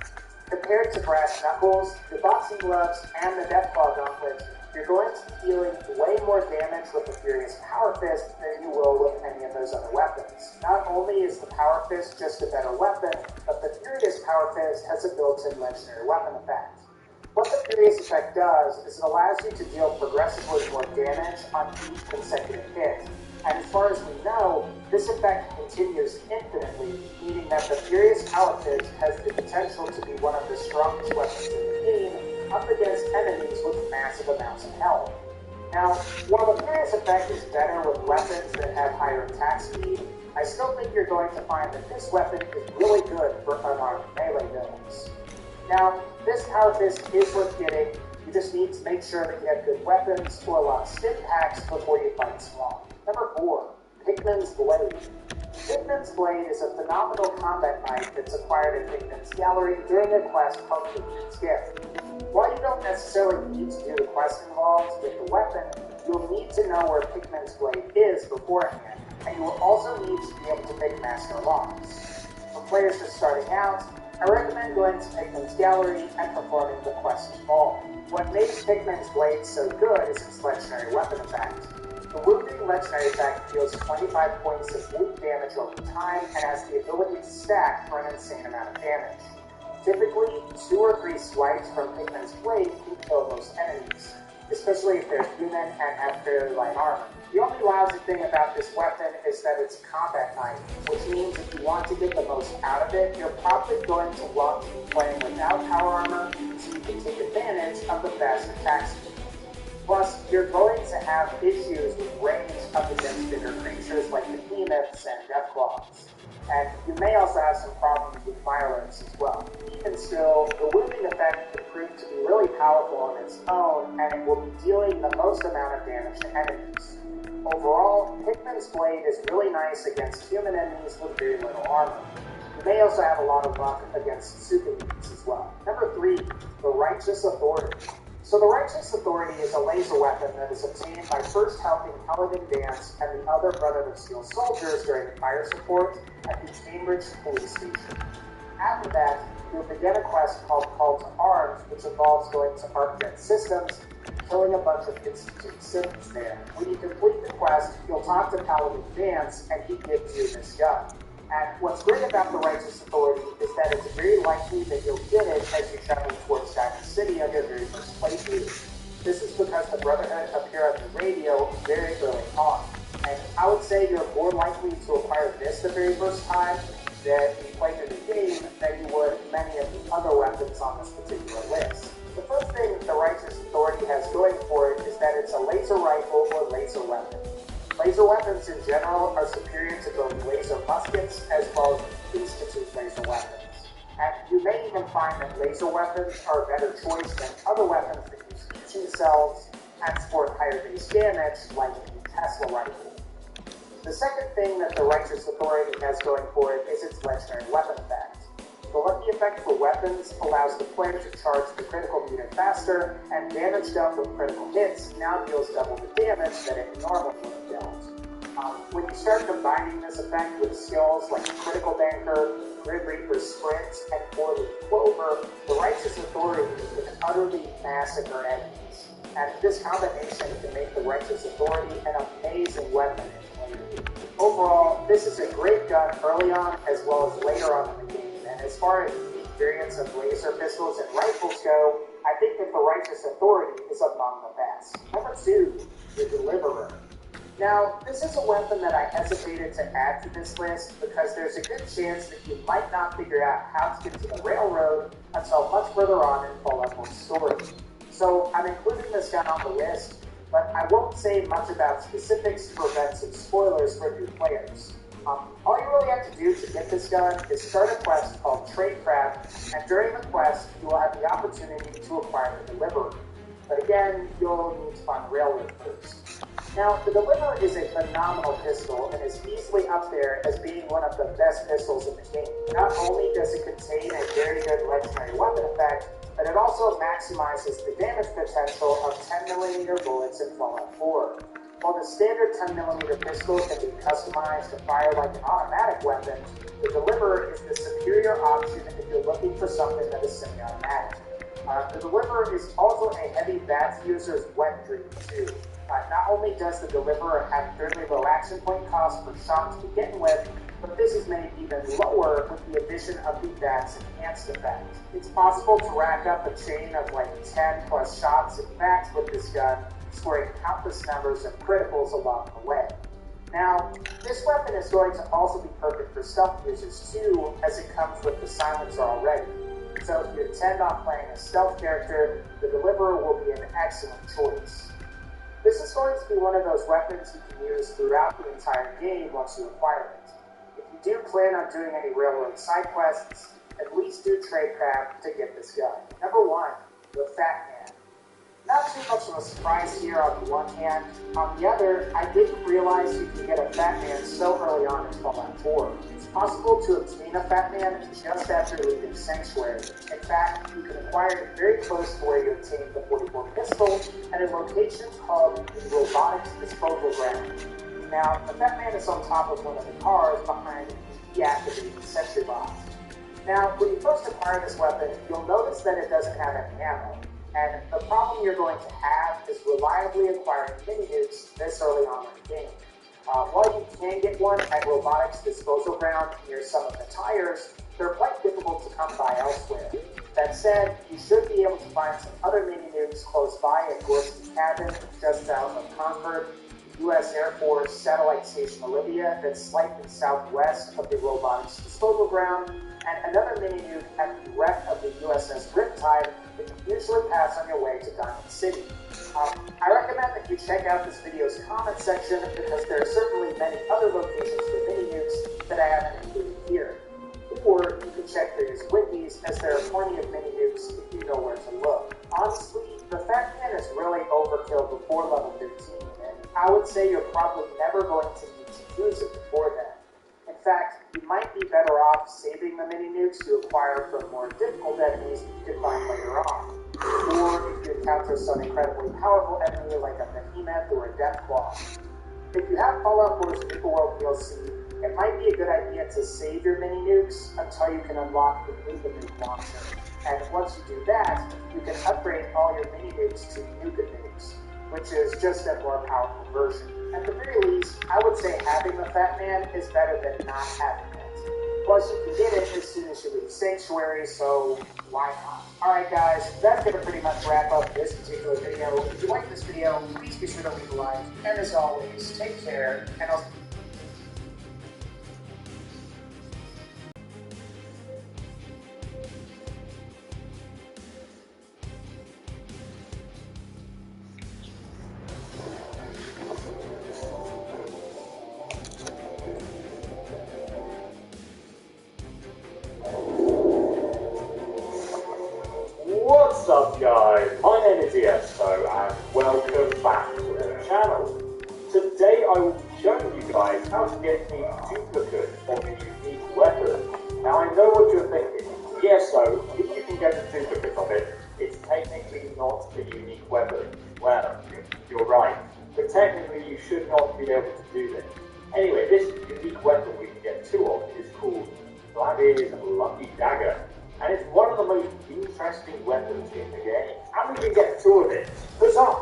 Compared to brass knuckles, the boxing gloves, and the Deathclaw gauntlet, you're going to be dealing way more damage with the Furious Power Fist than you will with any of those other weapons. Not only is the Power Fist just a better weapon, but the Furious Power Fist has a built-in legendary weapon effect. What the Furious effect does is it allows you to deal progressively more damage on each consecutive hit. And as far as we know, this effect continues infinitely, meaning that the Furious Power Fist has the potential to be one of the strongest weapons in the game up against enemies with massive amounts of health. Now, while the Furious effect is better with weapons that have higher attack speed, I still think you're going to find that this weapon is really good for unarmed melee builds. Now, this Power Fist is worth getting. You just need to make sure that you have good weapons or a lot of stim packs before you fight Swan. Number 4, Pikmin's Blade. Pikmin's Blade is a phenomenal combat knife that's acquired in Pikmin's Gallery during a quest called Pikmin's Gift. While you don't necessarily need to do the quest involved with the weapon, you'll need to know where Pikmin's Blade is beforehand, and you will also need to be able to make master locks. For players just starting out, I recommend going to Pikmin's Gallery and performing the quest involved. What makes Pikmin's Blade so good is its legendary weapon effect. The wounding legendary effect deals 25 points of wound damage over time and has the ability to stack for an insane amount of damage. Typically, 2 or 3 swipes from Pikmin's Blade can kill most enemies, especially if they're human and have fairly light armor. The only lousy thing about this weapon is that it's a combat knife, which means if you want to get the most out of it, you're probably going to want to be playing without power armor so you can take advantage of the fast attack speed. Plus, you're going to have issues with range up against bigger creatures like behemoths and deathclaws. And you may also have some problems with violence as well. Even still, the wounding effect could prove to be really powerful on its own, and it will be dealing the most amount of damage to enemies. Overall, Pikmin's Blade is really nice against human enemies with very little armor. You may also have a lot of luck against super mutants as well. Number 3, the Righteous Authority. So the Righteous Authority is a laser weapon that is obtained by first helping Paladin Dance and the other Brotherhood of Steel soldiers during fire support at the Cambridge Police Station. After that, you'll begin a quest called Call to Arms, which involves going to ArcJet Systems and killing a bunch of Institute citizens there. When you complete the quest, you'll talk to Paladin Dance, and he gives you this gun. And what's great about the Righteous Authority is that it's very likely that you'll get it as you travel towards Diamond City on your very first playthrough. This is because the Brotherhood appear on the radio very early on. And I would say you're more likely to acquire this the very first time that you play through the game than you would many of the other weapons on this particular list. The first thing that the Righteous Authority has going for it is that it's a laser rifle or laser weapon. Laser weapons in general are superior to both laser muskets as well as Institute laser weapons. And you may even find that laser weapons are a better choice than other weapons that use heat cells and support higher base damage, like the Tesla rifle. The second thing that the Righteous Authority has going for it is its legendary weapon effect. The lucky effect for weapons allows the player to charge the critical meter faster, and damage dealt with critical hits now deals double the damage that it normally would have dealt. When you start combining this effect with skills like Critical Banker, Grid Reaper Sprint, and 4-Leaf Clover, the Righteous Authority can utterly massacre enemies. And this combination can make the Righteous Authority an amazing weapon in later. Overall, this is a great gun early on as well as later on in the game. And as far as the experience of laser pistols and rifles go, I think that the Righteous Authority is among the best. Number 2, the Deliverer. Now, this is a weapon that I hesitated to add to this list because there's a good chance that you might not figure out how to get to the railroad until much further on in Fallout 4's story. So I'm including this gun on the list, but I won't say much about specifics to prevent some spoilers for new players. All you really have to do to get this gun is start a quest called Tradecraft, and during the quest, you will have the opportunity to acquire the Deliverer. But again, you'll need to find the railroad first. Now, the Deliverer is a phenomenal pistol and is easily up there as being one of the best pistols in the game. Not only does it contain a very good legendary weapon effect, but it also maximizes the damage potential of 10mm bullets in Fallout 4. While the standard 10mm pistol can be customized to fire like an automatic weapon, the Deliverer is the superior option if you're looking for something that is semi-automatic. The Deliverer is also a heavy VATS user's wet dream too. Not only does the Deliverer have fairly low action point cost per shot to begin with, but this is made even lower with the addition of the VATS enhanced effect. It's possible to rack up a chain of like 10 plus shots in VATS with this gun, scoring countless numbers of criticals along the way. Now, this weapon is going to also be perfect for stealth users too, as it comes with the silencer already. So if you intend on playing a stealth character, the Deliverer will be an excellent choice. This is going to be one of those weapons you can use throughout the entire game once you acquire it. If you do plan on doing any railroad side quests, at least do Tradecraft to get this gun. Number 1, the Fat Man. Not too much of a surprise here on the one hand. On the other, I didn't realize you can get a Fat Man so early on in Fallout 4. It's possible to obtain a Fat Man just after leaving Sanctuary. In fact, you can acquire it very close to where you obtained the 44 pistol at a location called the Robotics Disposal Ground. Now, the Fat Man is on top of one of the cars behind the deactivated sentry box. Now, when you first acquire this weapon, you'll notice that it doesn't have any ammo. And the problem you're going to have is reliably acquiring mini-nukes this early on in the game. While you can get one at Robotics Disposal Ground near some of the tires, they're quite difficult to come by elsewhere. That said, you should be able to find some other mini-nukes close by at Gorski Cabin, just south of Concord, the U.S. Air Force Satellite Station Olivia, that's slightly southwest of the Robotics Disposal Ground, and another mini-nuke at the wreck of the USS Riptide that you usually pass on your way to Diamond City. I recommend that you check out this video's comment section because there are certainly many other locations for mini-nukes that I haven't included here. Or you can check various wikis as there are plenty of mini-nukes if you know where to look. Honestly, the Fat Man is really overkill before level 15, and I would say you're probably never going to need to use it before then. In fact, you might be better off saving the mini-nukes to acquire from more difficult enemies that you can find later on. Or if you encounter some incredibly powerful enemy like a Behemoth or a Deathclaw. If you have Fallout 4's Nuka World DLC, it might be a good idea to save your mini-nukes until you can unlock the Nuka Nuke launcher. And once you do that, you can upgrade all your mini-nukes to Nuka Nukes, which is just a more powerful version. At the very least, I would say having the Fat Man is better than not having it. Plus, you can get it as soon as you leave Sanctuary, so why not? Alright guys, that's going to pretty much wrap up this particular video. If you like this video, please be sure to leave a like. And as always, take care, and I'll What's up guys, my name is ESO and welcome back to the channel. Today I will be showing you guys how to get the duplicate of a unique weapon. Now I know what you're thinking, ESO, if you can get a duplicate of it, it's technically not a unique weapon. Well, you're right, but technically you should not be able to do this. Anyway, this unique weapon we can get two of is called Vladimir Lucky Dagger. And it's one of the most interesting weapons in the game. And we can get two of it. Huzzah!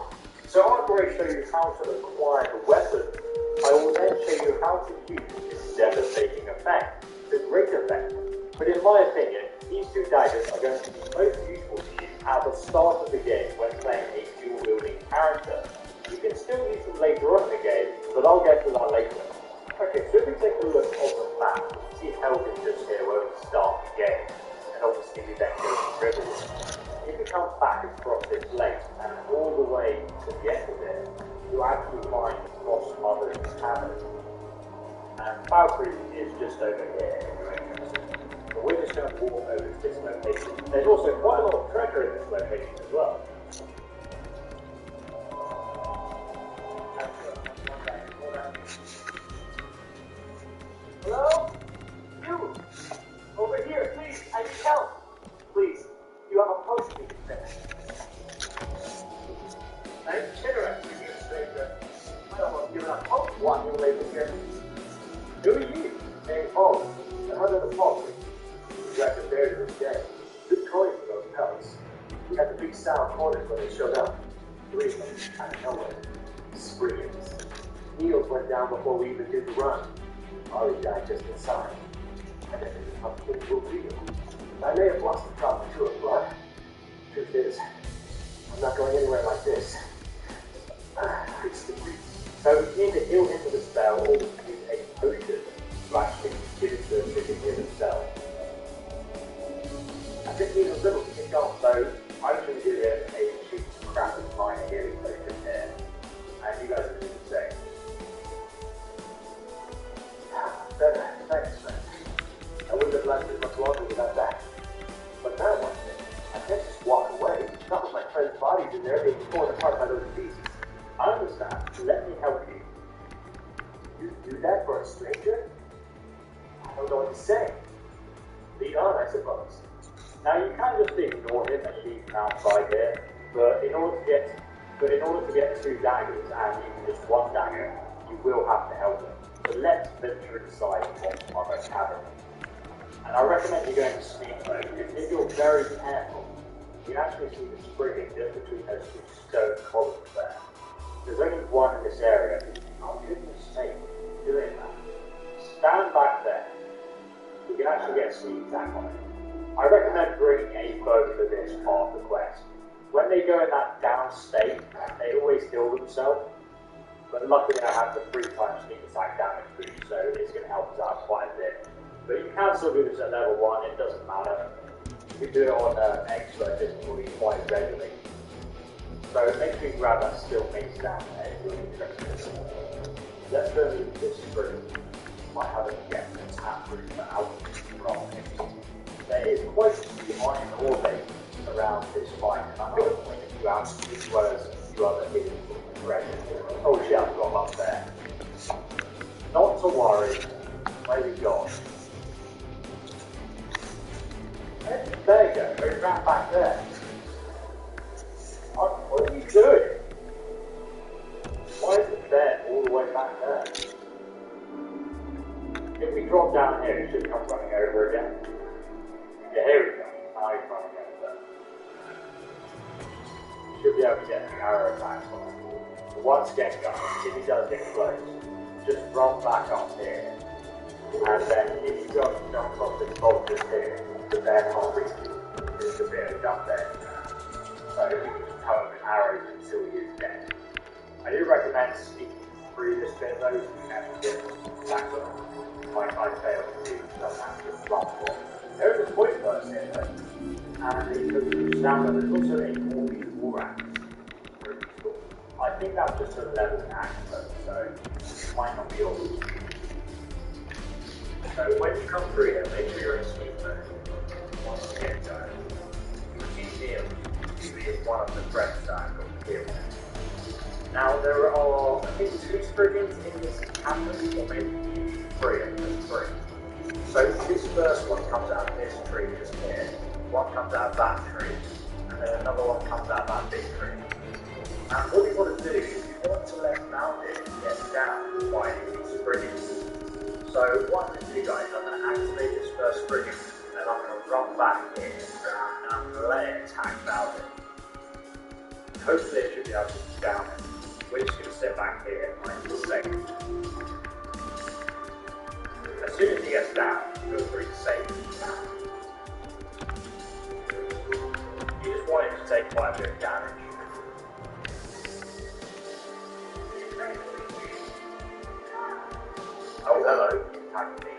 So after I show you how to acquire the weapon, I will then show you how to use this devastating effect. It's a great effect. But in my opinion, these two daggers are going to be most useful to you at the start of the game when playing a dual-wielding character. You can still use them later on in the game, but I'll get to that later. Okay, so if we take a look on the map, see Helgen just here where we start the game. And obviously we then go to Rivers. If you come back across this lake and all the way to the end of it, you actually find Lost Mother's Cabin. And Valkyrie is just over here if you're interested. But we're just going to walk over to this location. There's also quite a lot of treasure in this location as well. Hello? You! Over here, please, I need help. Please, you have a post you can finish. I'm Chitterer, you stranger. I almost given up hope walking away from here. Who are you? Named Paul. The head of the posse. We got to bury this day. Good coin for those pellets. We had the big sound corners when they showed up. Three of them out of nowhere. Spriggans. Niels went down before we even did the run. Ari died just inside. And then it was up to real. I may have lost the problem to it, but truth is, I'm not going anywhere like this. It's the breeze. So you need to heal into the spell or use a potion to actually give it to the chicken here themselves. I think he's a little kick off, so I'm going to do it a cheap crap of mine healing potion here. And you guys can do the same. Thanks, man. I wouldn't have lasted much longer without that. But now one thing, I can't just walk away. Not with my friend's bodies in there being torn apart by those pieces. I understand. Let me help you. You do that for a stranger? I don't know what to say. Lead on, I suppose. Now you can't just ignore him and leave him outside here. But in order to get two daggers and even just one dagger, you will have to help him. So let's venture inside Lost Mother's Cabin. And I recommend you going to sneak mode, because if you're very careful, you can actually see the sprigging just between those two stone columns there. There's only one in this area. Oh goodness sake, doing that. Stand back there. You can actually get a sneak attack on it. I recommend bringing a bow for this part of the quest. When they go in that down state, they always heal themselves. But luckily I have the 3x sneak attack damage boost, so it's going to help us out quite a bit. But you can still do this at level 1, it doesn't matter. You can do it on expert difficulty quite regularly. So make sure you grab that skill base down there if you're interested. Let's go to this through. Might have to get the tap route for alchemy from it. There is quite a few iron ore base around this fight, and I'm going to point a few out as well as a few other hidden treasures. Oh shit, I've got them up there. Not to worry. Where you gone? There you go. Go right back there. What are you doing? Why is it there all the way back there? If we drop down here, it should come running over again. Yeah, here we go. Now he's running over. Should be able to get the arrow back on him. But once again, guys, if he does get close, just run back up here. And then if you jump across this boulder here, the bear can't reach you. There's a bit of jump there. So you can just cover with arrows until he is dead. I do recommend sneaking through this bit though, so you can actually get back up. Like I failed to do, doesn't have to flop for. There is a point burst here though. And it goes down, but there's also a Morbius war axe. Pretty cool. I think that's just a level axe though, so it might not be all. So when you come through here, make sure you're in sneak mode. Once you get going, you can see him usually one of the friends that I've got to deal with. Now there are, I think, 2 spriggans in this campus, or maybe 3, I think there's 3. So this first one comes out of this tree just here, one comes out of that tree, and then another one comes out of that big tree. And what you want to do is you want to let Mountain get down by these spriggans. So what I'm going to do, guys, I'm going to activate this first spriggan, and I'm going to run back here, and I'm going to let it attack Mountain. Hopefully it should be able to get down. We're just going to sit back here and save. As soon as he gets down, feel free to save him down. You just want him to take quite a bit of damage. Oh, hello, attacking me.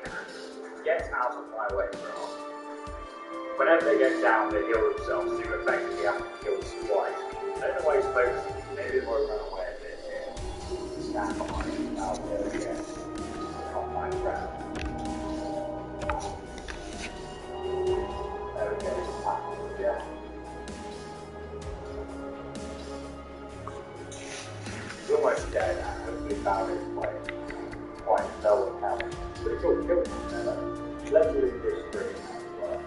Get out of my way, bro. Whenever they get down, they heal themselves, so you effectively have to kill them twice. I don't know why he's focusing. Maybe more run away a bit here. Stand behind him out there again. Not my friend. There we go. Yeah. He's almost dead now. Hopefully found his way. Quite low with damage. But it's all killed him. Let's leave this straight as well.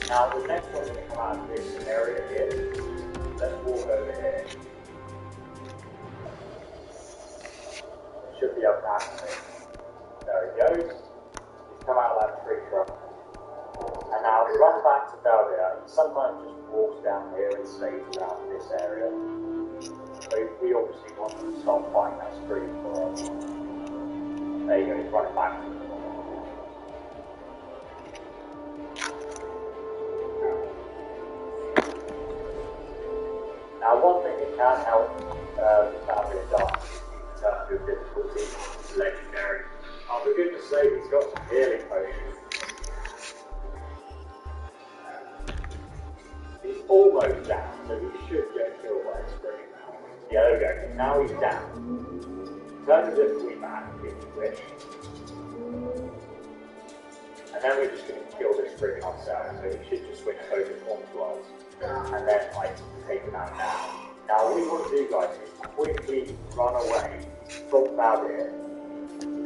Now the next one's going to come out of this area here. Let's walk over here. Should be able to activate. There he goes. He's come out of that tree trunk. And now run back to Belvedere. He sometimes just walks down here and stays around this area. So we obviously want to stop fighting that spree for us. There you go, he's running back to the Now, one thing that can help Belvedere die in terms of difficulty is legendary. Oh, for goodness sake, he's got some healing potions. He's almost down, so he should get killed by a spree now. Yeah, there we go. Now he's down. Turn the difficulty back if you wish. And then we're just going to kill this spree ourselves, so he should just switch focus onto us. And then I take him out now. Now what you want to do, guys, is quickly run away from Belvedere.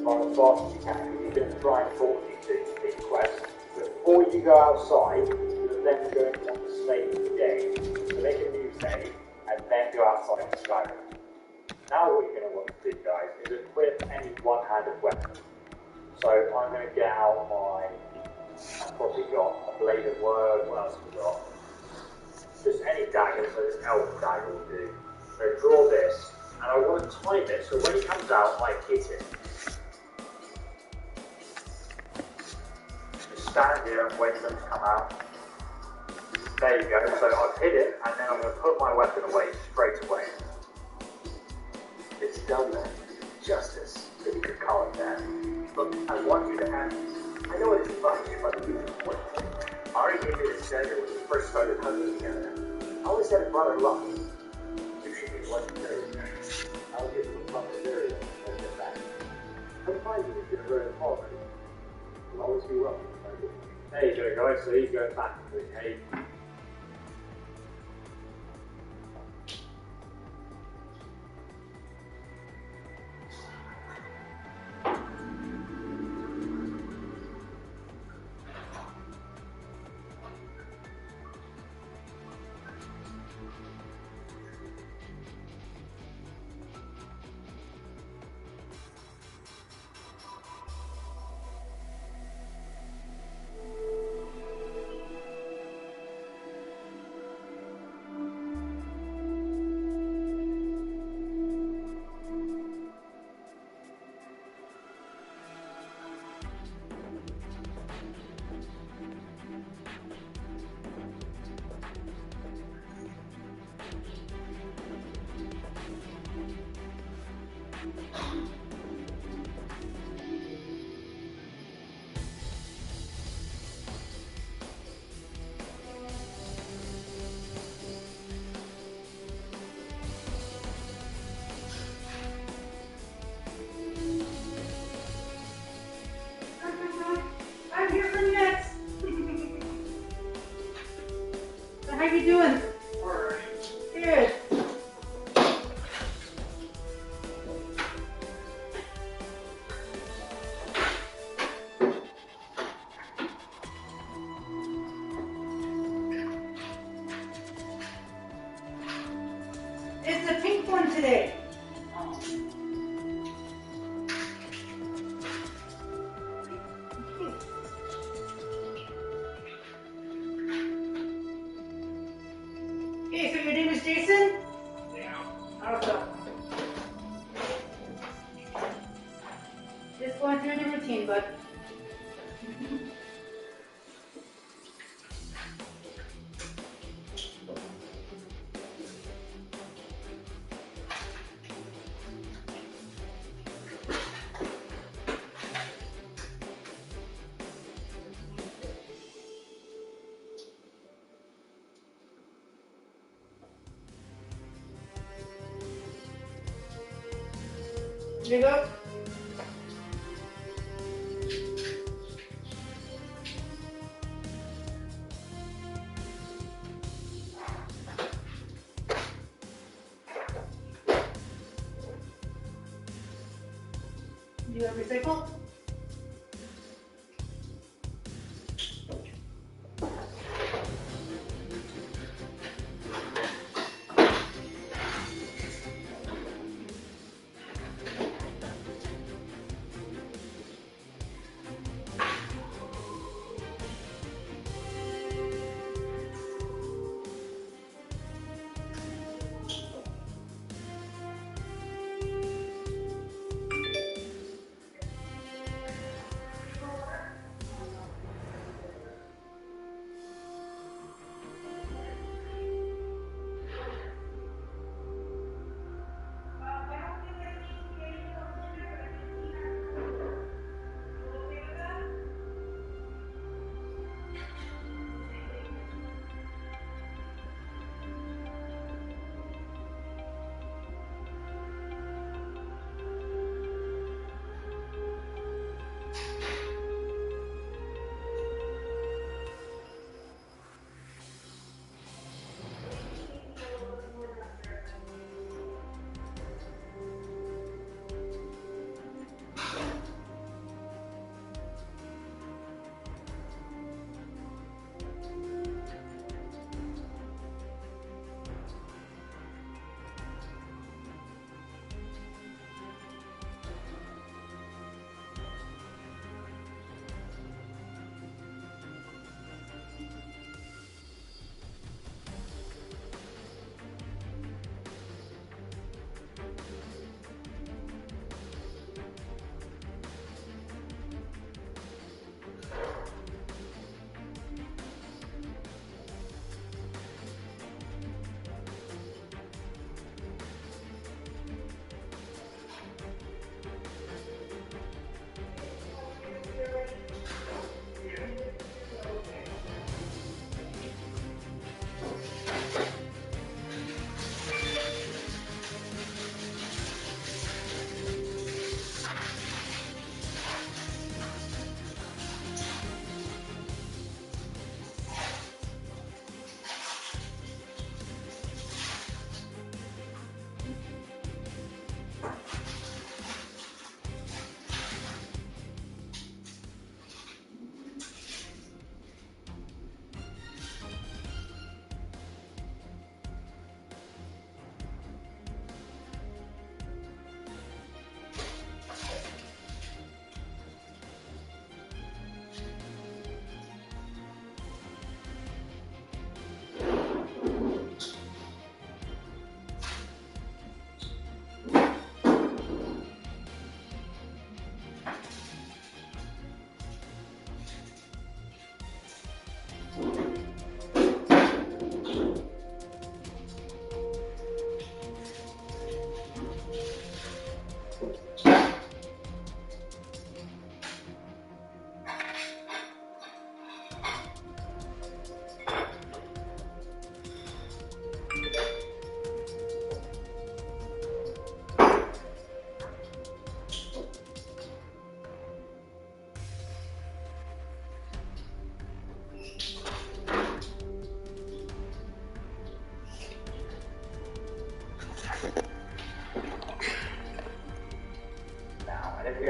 Run as fast as you can, because he's going to try and talk you to these quests. Before you go outside, you're then going to want to save the game. So make a new save, and then go outside and Skyrim. Now what you're going to want to do, guys, is equip any one-handed weapon. So I'm going to get out my, I've probably got a blade of word, what else have we got? Just any dagger, so this elf dagger will do. So draw this, and I want to time it so when he comes out, I hit him. Just stand here and wait for him to come out. There you go, so I've hit him, and then I'm going to put my weapon away straight away. It's done then. Justice, if you could call it that. Look, I want you to have this. I know it's much, but you I already gave you this dagger when we first started hunting together. I always had a brother lucky. You should be legendary. I'll give you a proper area and get back. Come find me if you're very hard. You'll always be welcome. There you go, guys. So he's going back to the cave. How you doing? Good. It's the pink one today. Hey, so your name is Jason? Yeah. Awesome. Just going through the routine, bud. Here you go. Do you have recycle?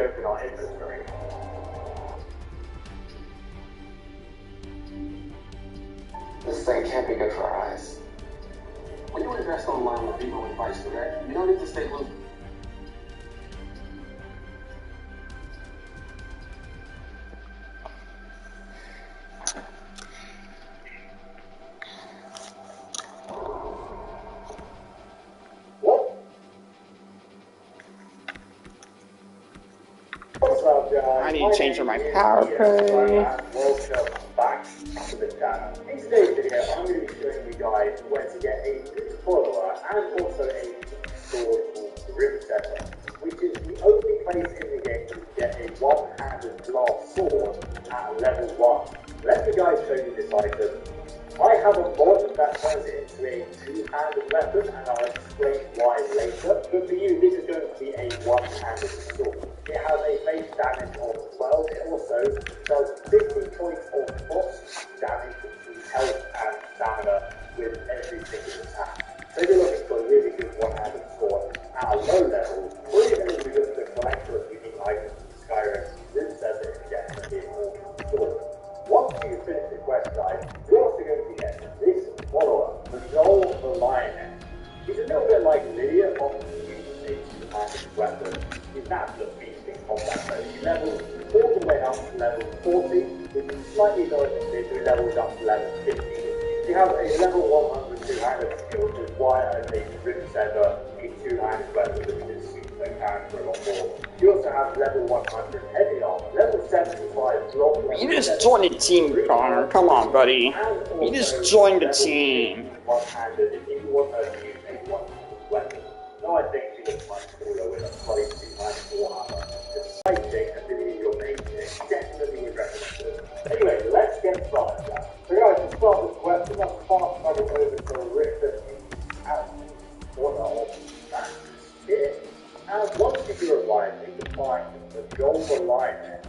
open our inventory. This thing can't be good for our eyes. When you invest online with Vivo and Vice Direct, you don't need to stay loose. I need to change my power play. Welcome back to the channel. In today's video, I'm going to be showing you guys where to get a new follower and also a sword called Grim Setter, which is the only place in the game to get a one-handed glass sword at level 1. Let me guys show you this item. I have a mod that turns it into a two-handed weapon, and I'll explain why later. But for you, this is going to be a one-handed sword. It has a base damage of 12. It also does 50 points of frost damage to health and stamina with every single attack. So if you're looking for a really good one-handed sword at a low level, or even if you're just a collector of unique items in Skyrim, this says it is definitely an awesome sword. Once you finish the quest, guys, you're also going to get this follower, the Joel the Lioness. He's a little bit like Lydia, often using a two-handed weapon. He's not just beasting combat, so he levels all the way up to level 40, which is slightly lower than this, so he levels up to level 50. He has a level 100 two-handed skill, which is why I made Grim Setter a two-handed weapon, which just suits their character a lot more. He also has level 100 heavy armor, level 75 block. You just joined the team, Connor. Come on, buddy. You just joined the team. One-handed, if you want her to use a one-handed weapon. No, I think she looks much cooler with a fully two-handed warhammer. The fighting ability your main thing definitely would recommend it. Anyway, let's get started. So guys, to start this quest, let's fast travel over to Richter out corner of that here. And once you do arrive, you can find the Golden Lioness.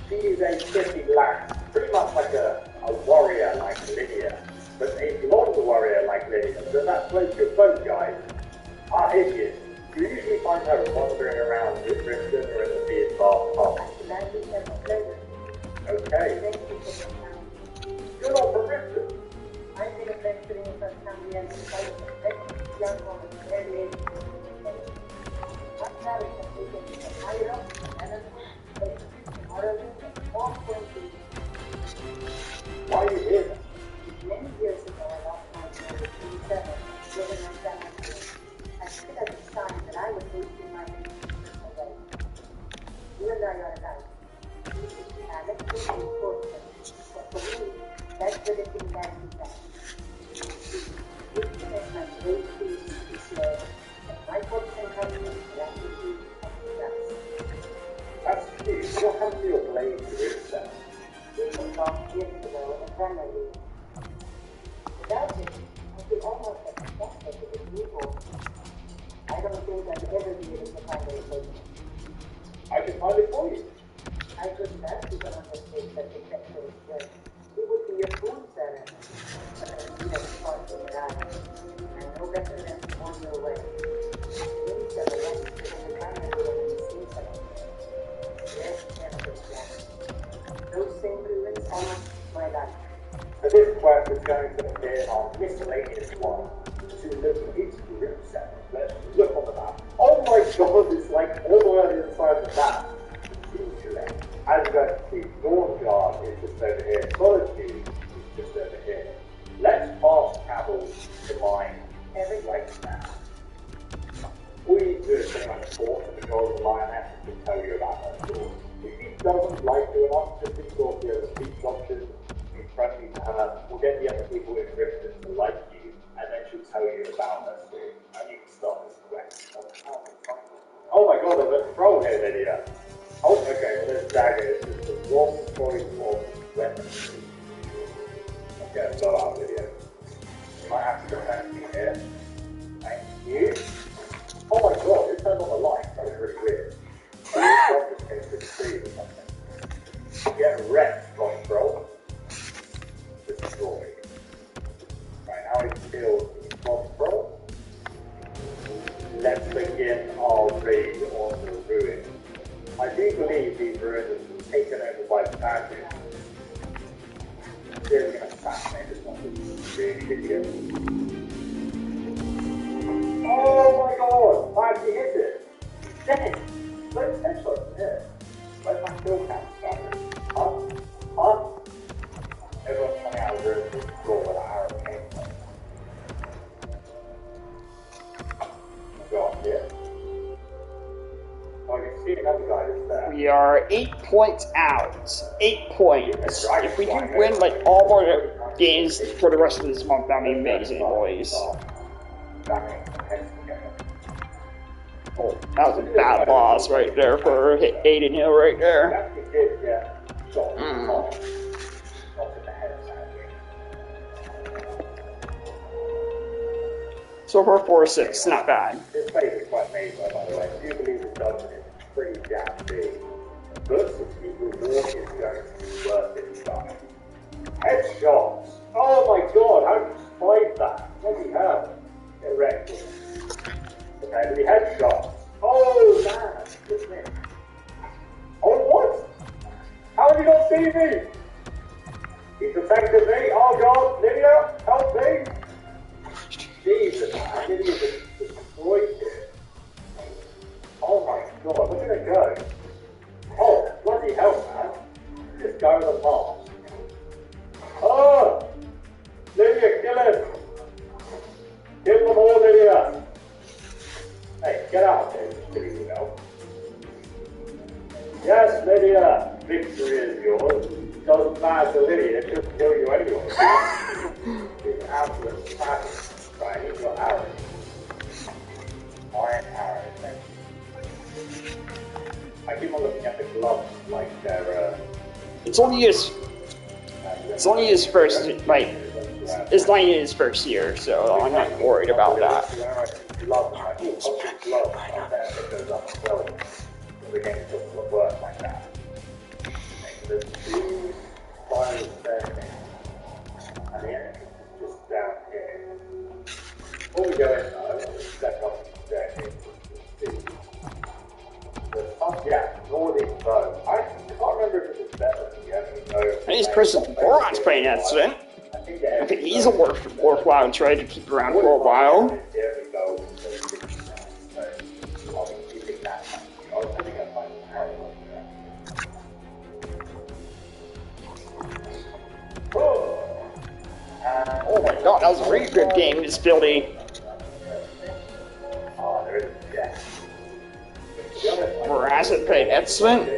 She is a city lass, pretty much like a warrior like Lydia, but a blonde warrior like Lydia. Does that float your boat, guys? Ah, here she is. You usually find her wandering around with Riften or in the PS5 pub. Okay. Good on for Riften. I've been adventuring for some years despite the young woman early age. What marriage has taken me from higher up, and education, morally, and all points of view. Why are you here? Many years ago, I lost my mother, 27, living on San Antonio. I stood at the sign that I was wasting my away. You and I are alike. Let's go to the court, but for me, that's the living man who died. This is my great peace this year, and my books and company gratitude and trust. That's cute. What happened to your blade to Riften? We were lost years ago in a family. Without it, I could almost have accepted it as evil. I don't think I'd ever be able to find a replacement. I can find it for you. I couldn't ask you to undertake such a sexual strength. It would be a fool, Sarah. But I see that part of your eyes. I know better than to on your way. Things that are less in the camera when you see something. Yes, Empress Jack. Those same ruins almost my life. So this quest is going to appear on Miscellaneous 1 to the beautiful Grim Setter. Let's look on the map. Oh my god, it's like all the way inside the map. As you guys can see, Dawnguard is just over here. Solitude is just over here. Let's fast travel to mine right now. All you need to do is pretty much talk to the Golden Lioness to tell you about her sword. If she doesn't like you enough, just be sure to have a speech option, be friendly to her, we'll get the other people in Riften to like you, and then she'll tell you about her sword, and you can start this quest. Oh my god, there's a troll here, Lydia. Oh, okay, well, this dagger is just a wrong choice of weapons. Okay, blow out video. You might have to go back to here. Thank you. Oh my god, it turned on the light. That was really weird. I just came to the tree or something. Get wrecked, Control. Destroy. Right, now we kill the Control. Let's begin our raid on the ruin. I do believe these ruins were taken over by magic. They're going to assassinate this one. Really idiot. Oh my god! I actually hit it! He's dead! Let's headshot here. Where's my kill count started? Huh? Huh? Everyone's coming out of the room to explore where that arrow came from. Go on here. Oh, I can see another guy that's there. We are 8 points out. 8 points. If we can win like all of our games for the rest of this month, that'd be amazing, boys. Oh, that was a bad loss right there for Aiden Hill right there. So far 4-6, not bad. This place is quite major, by the way. I do believe the dungeon is pretty damn big. But some people walk is going to be worth it, guys. Headshots! Oh my god, how did you survive that? Bloody hell. Get wrecked. Okay, the headshots. Oh, man. Just me. Oh, what? How did you not see me? He protected me. Oh god, Lydia, help me. Jesus, man, Lydia just destroyed it. Oh my god, look at it go. Oh, bloody hell, man. Just go to the boss. Oh! Lydia, kill him! Kill them all, Lydia! Hey, get out there, you know. Yes, Lydia, victory is yours. Doesn't matter to Lydia, she'll kill you anyway. She's an absolute fabulous. Right, he's got arrows. Iron arrows, thank you. I keep on looking at the gloves like they're, It's only his first, like, it's not even his first year, so I'm not worried about that. Before we go in though, step off the staircase. Yeah, Northern bow. I can't remember if it was better than the enemy bow. And he's Chris Borat's playing accident. I think he's a worthwhile trade to keep around for a while. Oh my god, that was a really good game, this building. Verazit played excellent.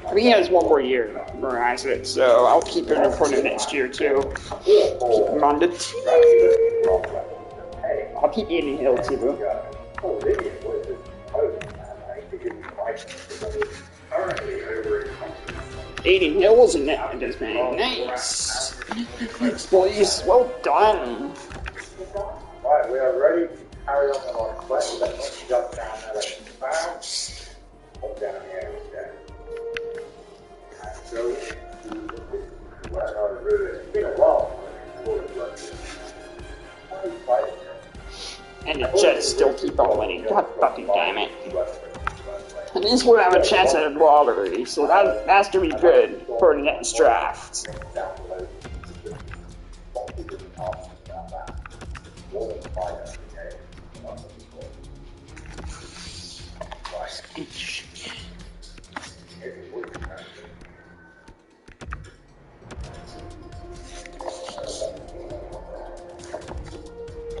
I mean, he has one more year, Verazit, so I'll keep him for the next year too. Keep him on the team. I'll keep Aiden Hill too. Aiden Hill was in that, this man. Nice. Boys, well done. Right, we are ready to carry on with our quest. Let's jump down there like a bounce. Pop down here instead. And go into another room. It's been a while. And the Jets still keep on winning. God fucking damn it. And this will have a chance at a lottery, so that's gonna be good for the next draft.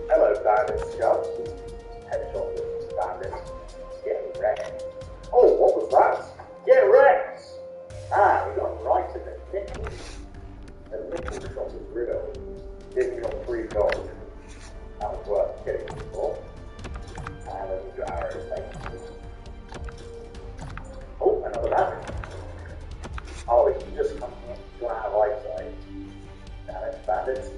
Hello, bandits, Scouts. Headshot this bandit. Getting wrecked. Oh, what was that? Get wrecked! Ah, we got right in the nickel. The nickel shot was real. Giving you 3 gold. That was worth getting for. And then you got arrows, thank you. Oh, another bandit. Oh, it's just coming out of eyesight. Damn it, bandits.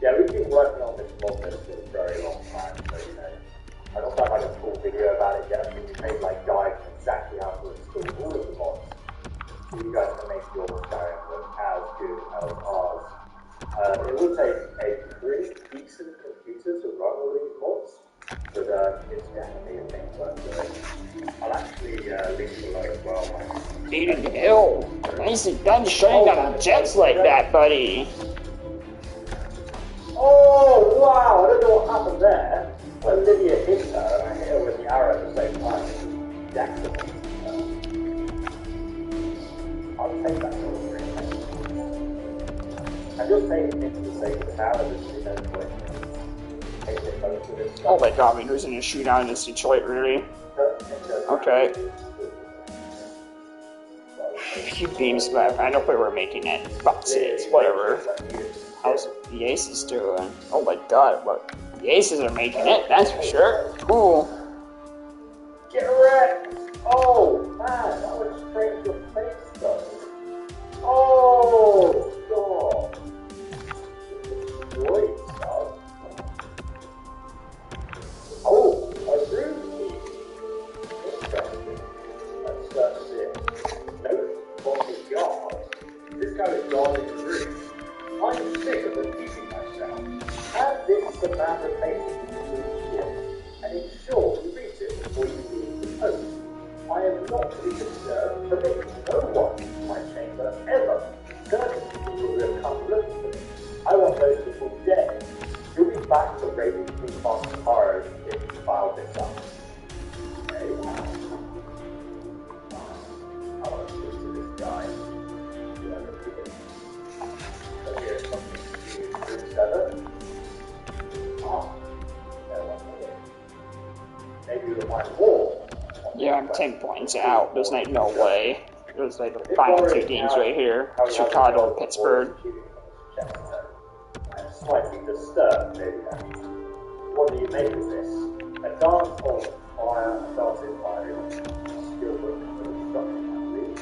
Yeah, we've been working on this mod for a very long time, so you know. I don't have like a full video about it yet. I think we made like guides on exactly how to install all of the mods. So you guys can make your experiment look as good as ours. It will take a pretty decent computer to run all these mods, but it's Aiden Hill. Nicely done shutting down the Jets like that, buddy. Oh, wow, I don't know what happened there. Olivia hit her, and I hit her with the arrow at the same time. Jackson. I'll take that sort of thing. I'm just taking it for the sake of the tower, just so you don't quit. Oh my god, I mean, who's in a shootout in this Detroit, really? Okay. A few beams left. I don't think we're making it. Boxes, whatever. How's the Aces doing? Oh my god, what? The Aces are making it, that's for sure. Cool. Get wrecked! Oh, man, that went straight into your face, though. Oh, God. Great stuff. Oh, a room key. Interesting. Let's see it. Note from the guard. This guy is guarding the room. I'm sick of repeating myself. And this is the man replacing the blue shield. And in short, you read it before you leave the post. I am not to be disturbed, permitting no one in my chamber ever. Certain people who have come looking for me. I want those people dead. You'll be back to raiding me on tomorrow if you file this up. Okay. I want to speak to this guy. So here's something to do with Room 7. Maybe you'll find more. Yeah, I'm 10 points out. There's like no way. There's like the final two games right here. Chicago and Pittsburgh. I'm slightly disturbed, maybe that. What do you make of this? A dance hall fire started by skillful construction, I believe.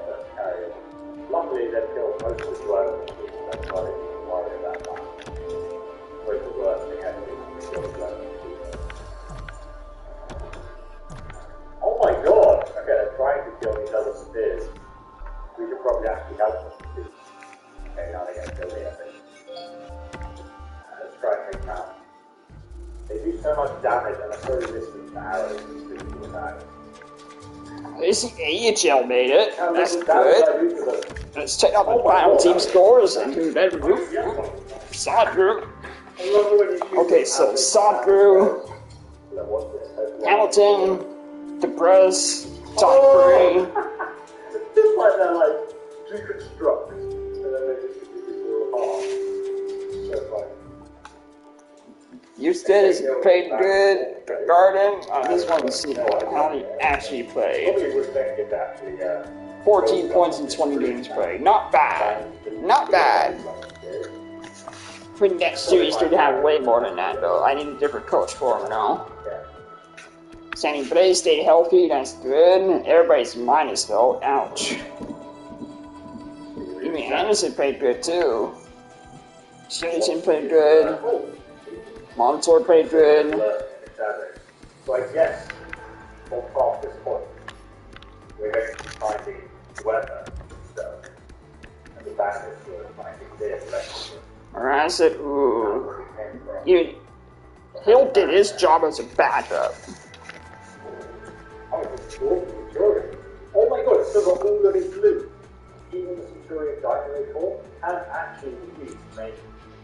Let's carry on. Luckily, they've killed most of the dwellers, so I didn't worry about that. Whereas the worst thing had to be to kill the dwellers. Oh my god! Okay, they're trying to kill these other spears. We should probably actually help them. Okay, now they're going to kill me, I think. Let's try and take them out. They do so much damage and are so resistant to arrows and physical attacks. This AHL made it. That's good. Let's check out the final team scores and who better do. Sodbrew. Okay, so Sodbrew, Hamilton, DeBrus, Top 3. Just like they're like deconstruct, and then they just fall apart. So funny. Houston is played good. Garden, this one's how he actually played. Probably would then get that to 14 points in 20 games played. Not bad. Not bad. For next series, should have way more than that, though. I need a different coach for him now. Sandy Blaze stayed healthy, that's good. Everybody's minus, though. Ouch. Even Anderson played good, too. Shillington played good. Monitor played good. So I guess, from this point, we're going to be finding weather stuff. And the bandits were finding their collections. Alright, I said, ooh. Even Hill did his job as a backup. Oh, it's a Centurion. Oh my god, it's still got all of his loot. Even the Centurion Dynamite Core and actually used to make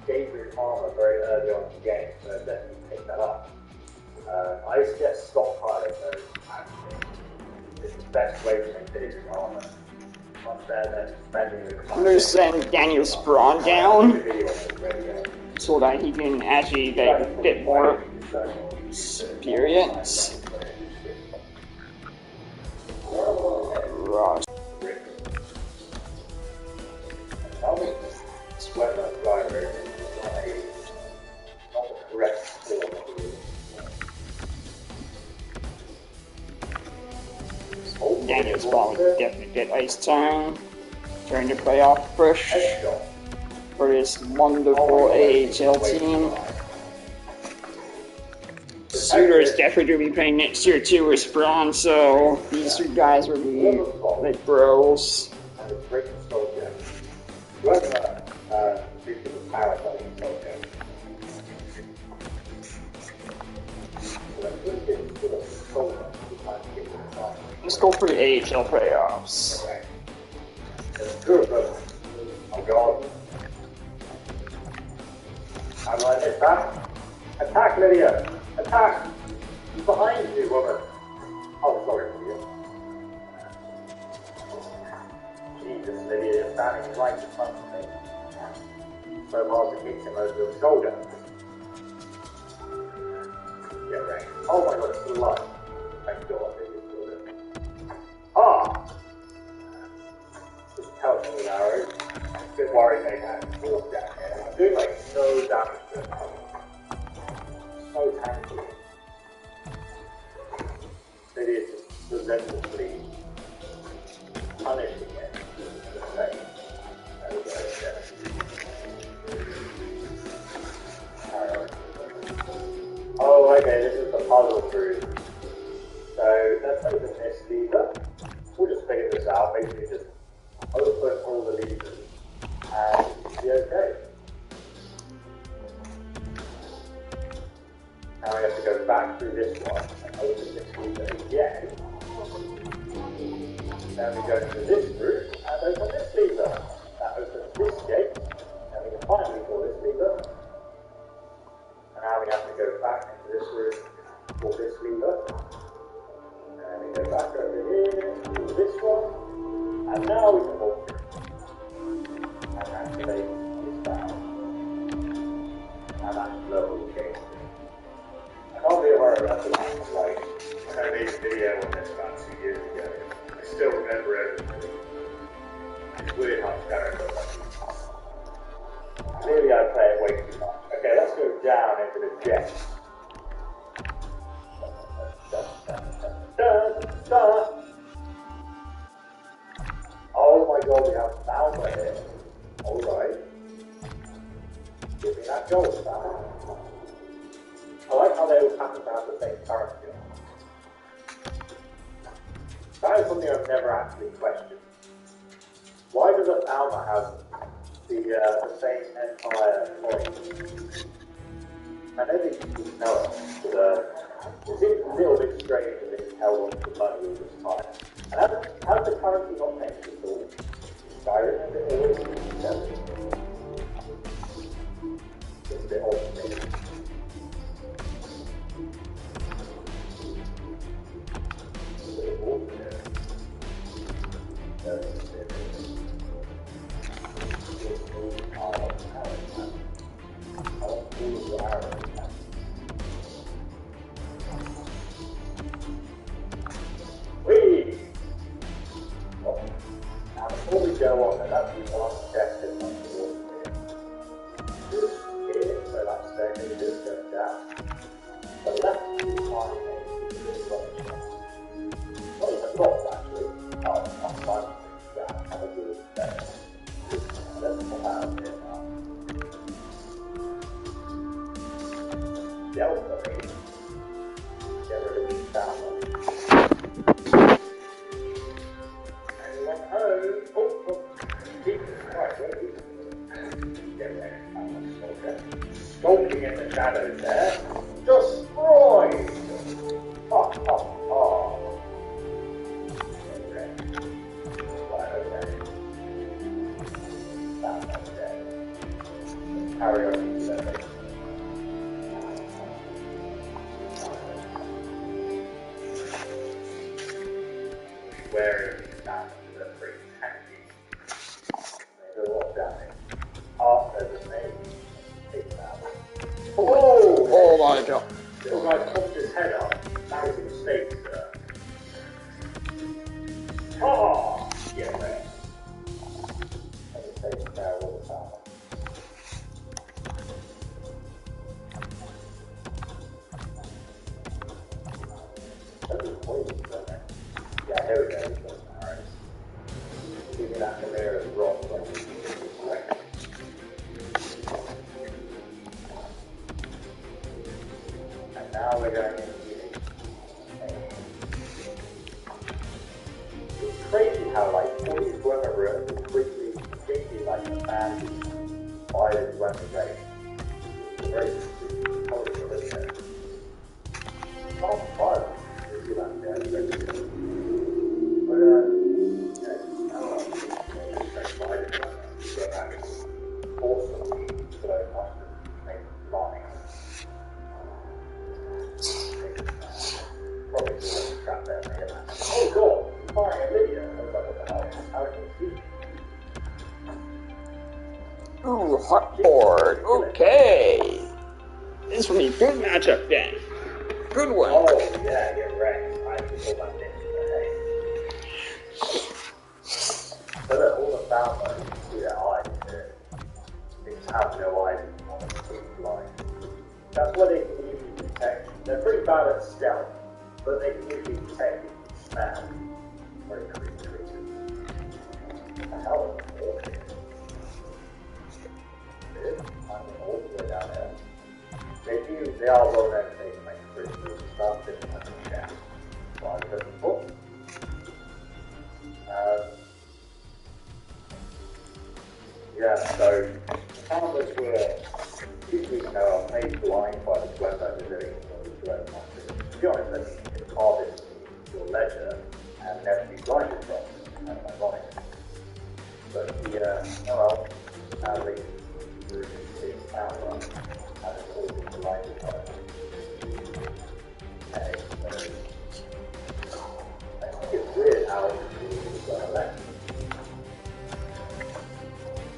Gabriel armor very early on in the game, so definitely pick that up. I suggest stockpiling those, actually. It's the best way to make Gabriel armor. Much better than spending the I'm going to send Daniel Sprawn down so that he can actually get a bit more experience. Ross. Daniel's probably definitely get ice time. Trying to playoff push for this wonderful AHL team. Suter is definitely going to be playing next year too with Sprawn, so these three guys will be like bros. Let's go for the AHL playoffs. Okay. There's two of them. Oh god. How do I miss that? Attack, Lydia! Attack! He's behind you, woman. Oh, sorry, Lydia. Jesus, Lydia, you're standing right in front of me. So hard to hit him over your shoulder. Yeah, right. Oh my god, it's blood. Thank God, Lydia's still there. Ah! Just pelting with arrows. Good worry, they had force down here. I'm doing like no damage to it. So tanky. Lydia's just relentlessly punishing it in the face. There we go, oh, okay, this is the puzzle through. So let's open this lever. We'll just figure this out. Basically, just open all the levers and be okay. Now we have to go back through this one and open this lever again. Then we go to this route and open this lever. That opens this gate. And we can finally pull this lever. And now we have to go back into this room, pull this lever. And we go back over here, pull this one. And now we can pull through. And activate this valve. And that's level change. I can't be aware of that because like, I made a video on this about 2 years ago. I still remember everything. It's weird how scary it was. Clearly I play it way too much. Okay, let's go down into the jet. Oh my god, we have Falmer here. Alright. Give me that gold, Falmer. I like how they all happen to have the same currency on. That is something I've never actually questioned. Why does a Falmer have the same empire coin? I know they can know it, but it seems a little bit strange that they held on to the money all this time. And how's the currency not changed at all? Skyrim has it always been 7. It's a bit odd to me. It's a bit awkward there. Now before we go on, there's actually one chest in my water here. Just here, so that staircase is going down. But that's fine, this rubbish. Not even lost actually. Oh, I'm fine. Yeah, have a good day. Let's come out here now. Yellow for me. Get rid of these downloads. Anyone home? Oh, Jesus Christ, where is he? Get ready. Skulking in the shadows there. Destroyed! Ha ha ha. Okay. Right, okay. That's okay. Let's carry on into that base. Where is these down to the pretty tanky? There's a lot of damage. Oh, there's a snake. Take that. Oh my god. Little guy popped his head up. That was a mistake, sir. Oh! Yeah, right. Let me take care of all the time. That was poison, wasn't it? Yeah, here we go. Alright. Give me that Chimera's rock. Right. And now we're going into the it's crazy how like all these women rooms are completely like a fancy by this women race. It's very colorful, isn't it? It's not fun. You see that there, How can you see? Ooh, hot board. Okay. This will be a good matchup then. Good one. Oh, yeah, you're right. I can go back in. So that all the Falcons you see their eyes here. They just have no eyes on the blind. That's why they can usually detect. They're pretty bad at stealth, but they can usually detect if you smell very creepy creatures. What the hell is this? I'm all the way down there. They are well known to make pretty cool stuff. This is like a chat. What I was looking for. Yeah, so cameras were usually made blind by the sweat that they're doing or the sweat market. To be honest, I think it's harvest your leisure and never be blinded from it. That's ironic. But sadly, we're seeing camera and it's all been blinded by it. Okay, so I think it's weird how it's going to let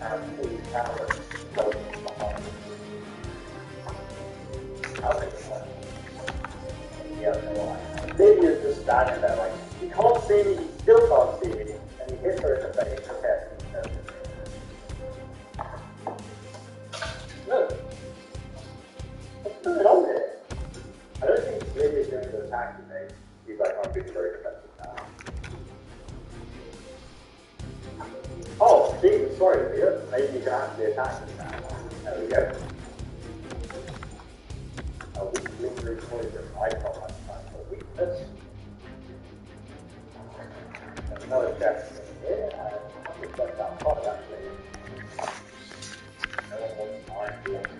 and these cameras closing behind you. How big is that? He has no eye. Maybe it's just standing there like, he can't see me, he still can't see me, and he hits her in the face. Okay. Look. What's going on here? I don't think Lily is going to attack me. He's like, I'm being very defensive now. Oh, Steve, sorry, Leah. Maybe you can actually attack me now. There we go. A weak lingering poison. I can't much time for weakness. There's another chest in here, and I'm just going down front actually. No one wants iron water.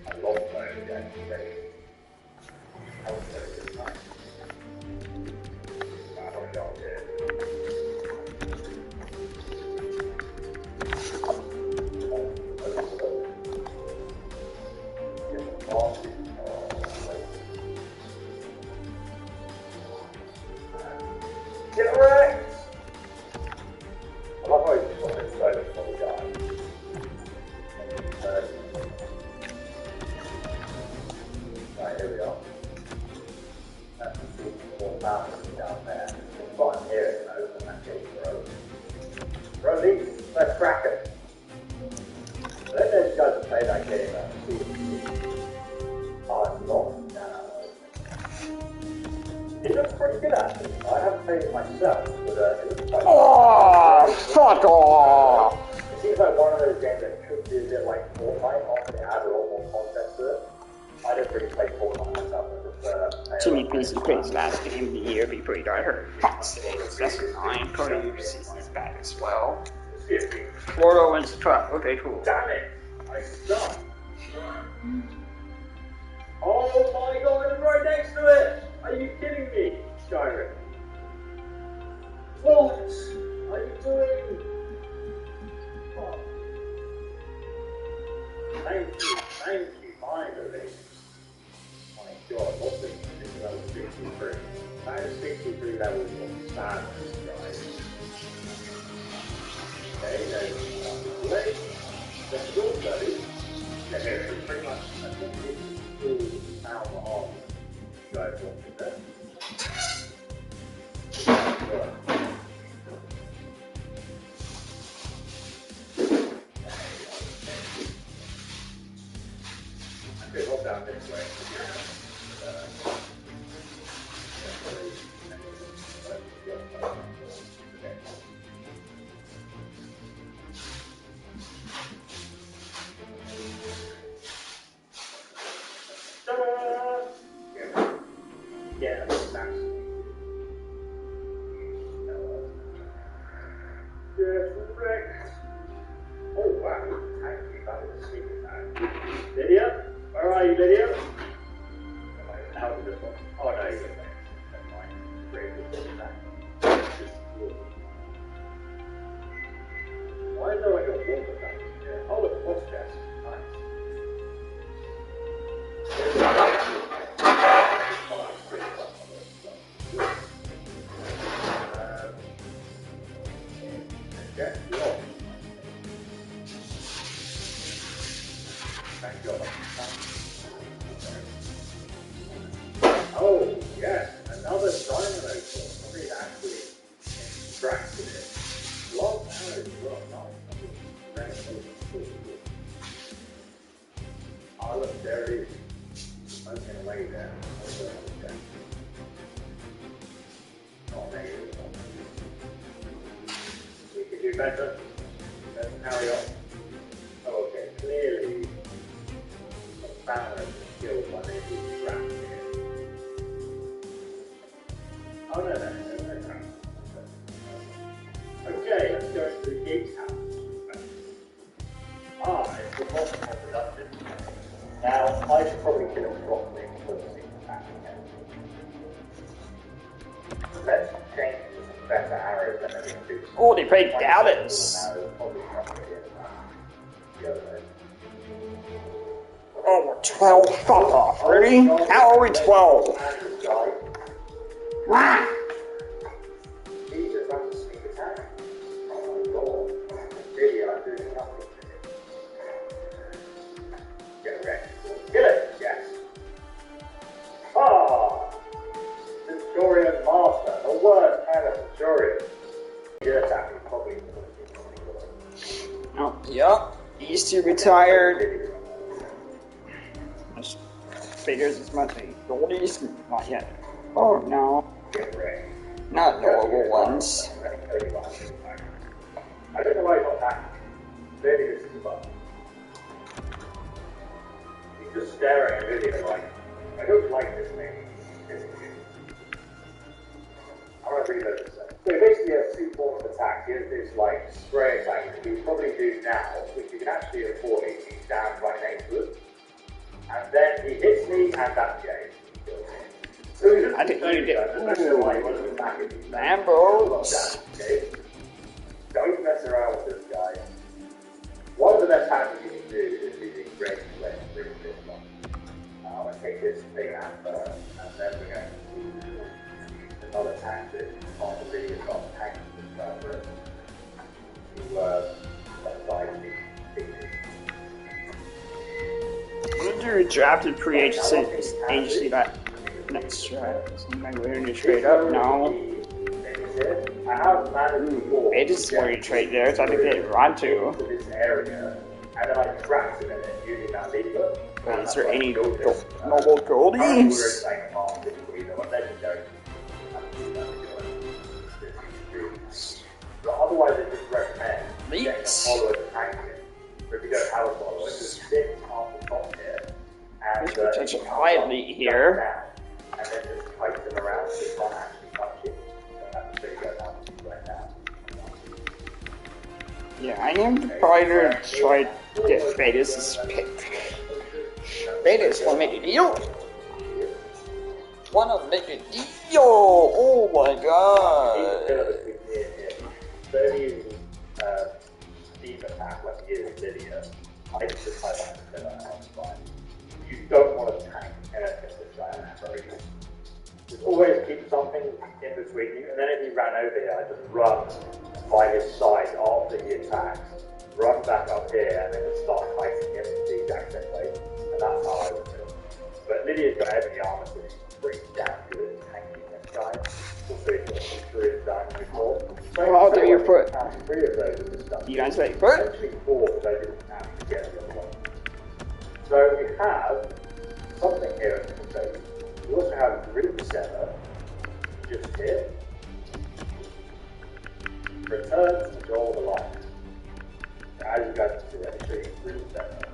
I lost my own again today. That was a very good time. I don't know here. Get wrecked! I love how you just want to go before we die. Right, here we are. That's the more mountains down there. It's fun here to open that gate road. Release the Kraken! I don't know if you guys have played that game. I'm lost now. It looks pretty good actually. I haven't played it myself, but it looks quite Fuck off! It seems like one of those games that could be a bit like Fortnite, after they add a lot more content to it. I don't really play Fortnite myself, I prefer Jimmy Busy plays last game of the year before he got hurt. Fox today, that's 9. Cody is back as well. Florida wins the truck. Okay, cool. Damn it! I suck! Oh my god, it's right next to it! Are you kidding me, Skyrim? What are you doing? Oh. Thank you, finally. My god, what's this? This is level 63. That is 63 levels of sadness, guys. Okay, there's great. There's also, it's pretty much, I think this is full out of you guys watching this. I could hold down this way. Yeah, that's nice. Correct. Oh wow, thank you. That was a sneaky time. Lydia? Where are you, Lydia? Am I out of this one? Oh no, you're there. Never mind. Great, good back. Why is there like a water fountain here? Oh, look, what's chest? Nice. extracted it. Lots of arrows as well, nice. Oh look, there it is. Smoking away there. Oh, there it is. We can do better. Let's carry on. Oh, okay, clearly the banner is killed by the trap here. Oh no. Okay, let's go into the gatehouse. It's the most productive. Now, I should probably kill him properly before the thing attacking him. Let's change to some better arrows than everything do. Oh, they played Dallas. Oh, we're 12. Fuck off, really? How are we 12? Ah! Jesus, that's a sneak attack. Oh my god. Really, I'm doing nothing to him. Get wrecked. Kill it! Yes. Centurion Master. The worst kind of Centurion. Good attack is probably Oh, yeah. He's too retired. Just figures as much as goldies. Not yet. Oh, no. get wrecked. Not normal ones. I don't know why he's not attacking. Maybe this is a bug. He's just staring at the video like, I don't like this thing. I want to read those. So he basically has two forms of attack. He has this like spray attack, which we probably do now, which you can actually afford if you stand right next to it. And then he hits me and that's game. So I think you did. Lambos. Don't mess around with this guy. One of the best tactics you can do is using great flex through this one. I'm going to take this thing out first, and then we're going to use another tactic on the video of tanking this guy first. To apply the I'm gonna do a drafted pre-agency that next strat. So am I going to trade up? No. Agency is where you trade there, so I think they run to. This area, and then I trapped him in it using that lever. Is there any normal goldies? But otherwise, I just recommend Leaks. follow the tank. But if you don't have a follower, just sit on the top here. And Potential quietly here. And then just fight them around so you can't actually touch it. That's the go down right now. Yeah, I am probably gonna try to get Betis' pick. Betis wanna make a deal? Wanna make a deal? Oh my god. So if you Steam attack like you did in Lydia, I just decide to fill that out fine. You don't want to tank anything this guy very good. Just always keep something in between you, and then if he ran over here, I just run by his side after he attacks, run back up here, and then just start fighting him the exact same way, and that's how I would do it. But Lydia's got every armor to bring down good at tanking this guy. Also, he's got through his dynamo core. I'll do your foot. Three of those in this stuff. You guys like foot? Actually four, because I didn't actually get the other one. So we have something here in the state. We also have root center, just here. Return to the goal of the line. As you guys can see, actually, root center.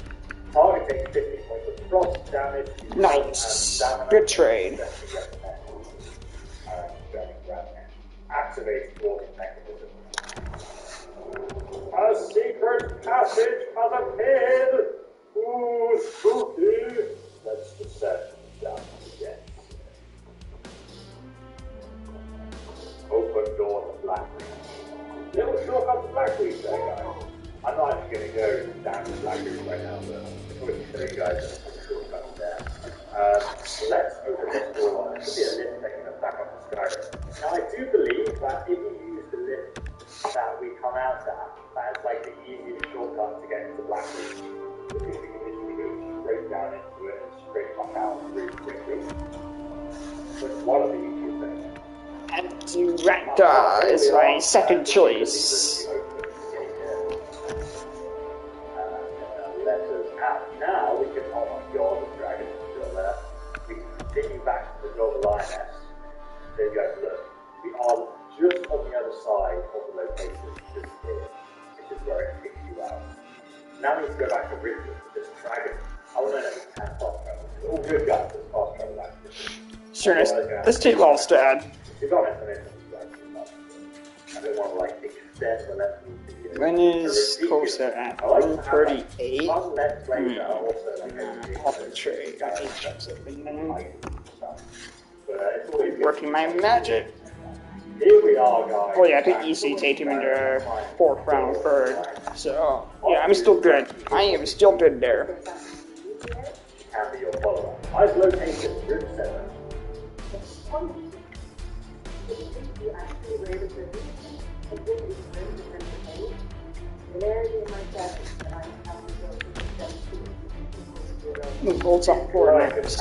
Targeting 50 points of frost damage. Nice. Good trade. Activate walking mechanism. A secret passage has appeared! Ooh, spooky! Let's descend down again. Open door to Blackreach. Little shortcut to Blackreach there, guys. I'm not actually going to go down to Blackreach right now, but I'm going to show you guys a shortcut there. So let's open this door. There should be a lift taking us back up to Skyrim. Now I do believe that if you use the lift that we come out at, that is like the easiest shortcut to get into Blackreach. Because we can literally go straight down into it and straight back out really quickly. So it's one of the easiest things. And to rank is my second choice. Letters out. Now we can, oh my god, the dragon is still there. We can continue back to the Golden Lioness. There you go, look. We are just on the other side of the location, just here, which is where it kicks you out. Now we need to go back to Richmond with this dragon. Oh no, we can fast travel. It's all good, guys, let's fast travel back to Richmond. Sure, let's take lost, Dad. You've got information. I don't want to like extend the lesson. When is course at 1:38? I'll trade. Working my magic. Here we are, guys. Oh yeah, I could easily take him into 4th round third. So yeah, I'm still good. I am still good there. Can be your follower. I've located Route 7. Bolts up 4 max.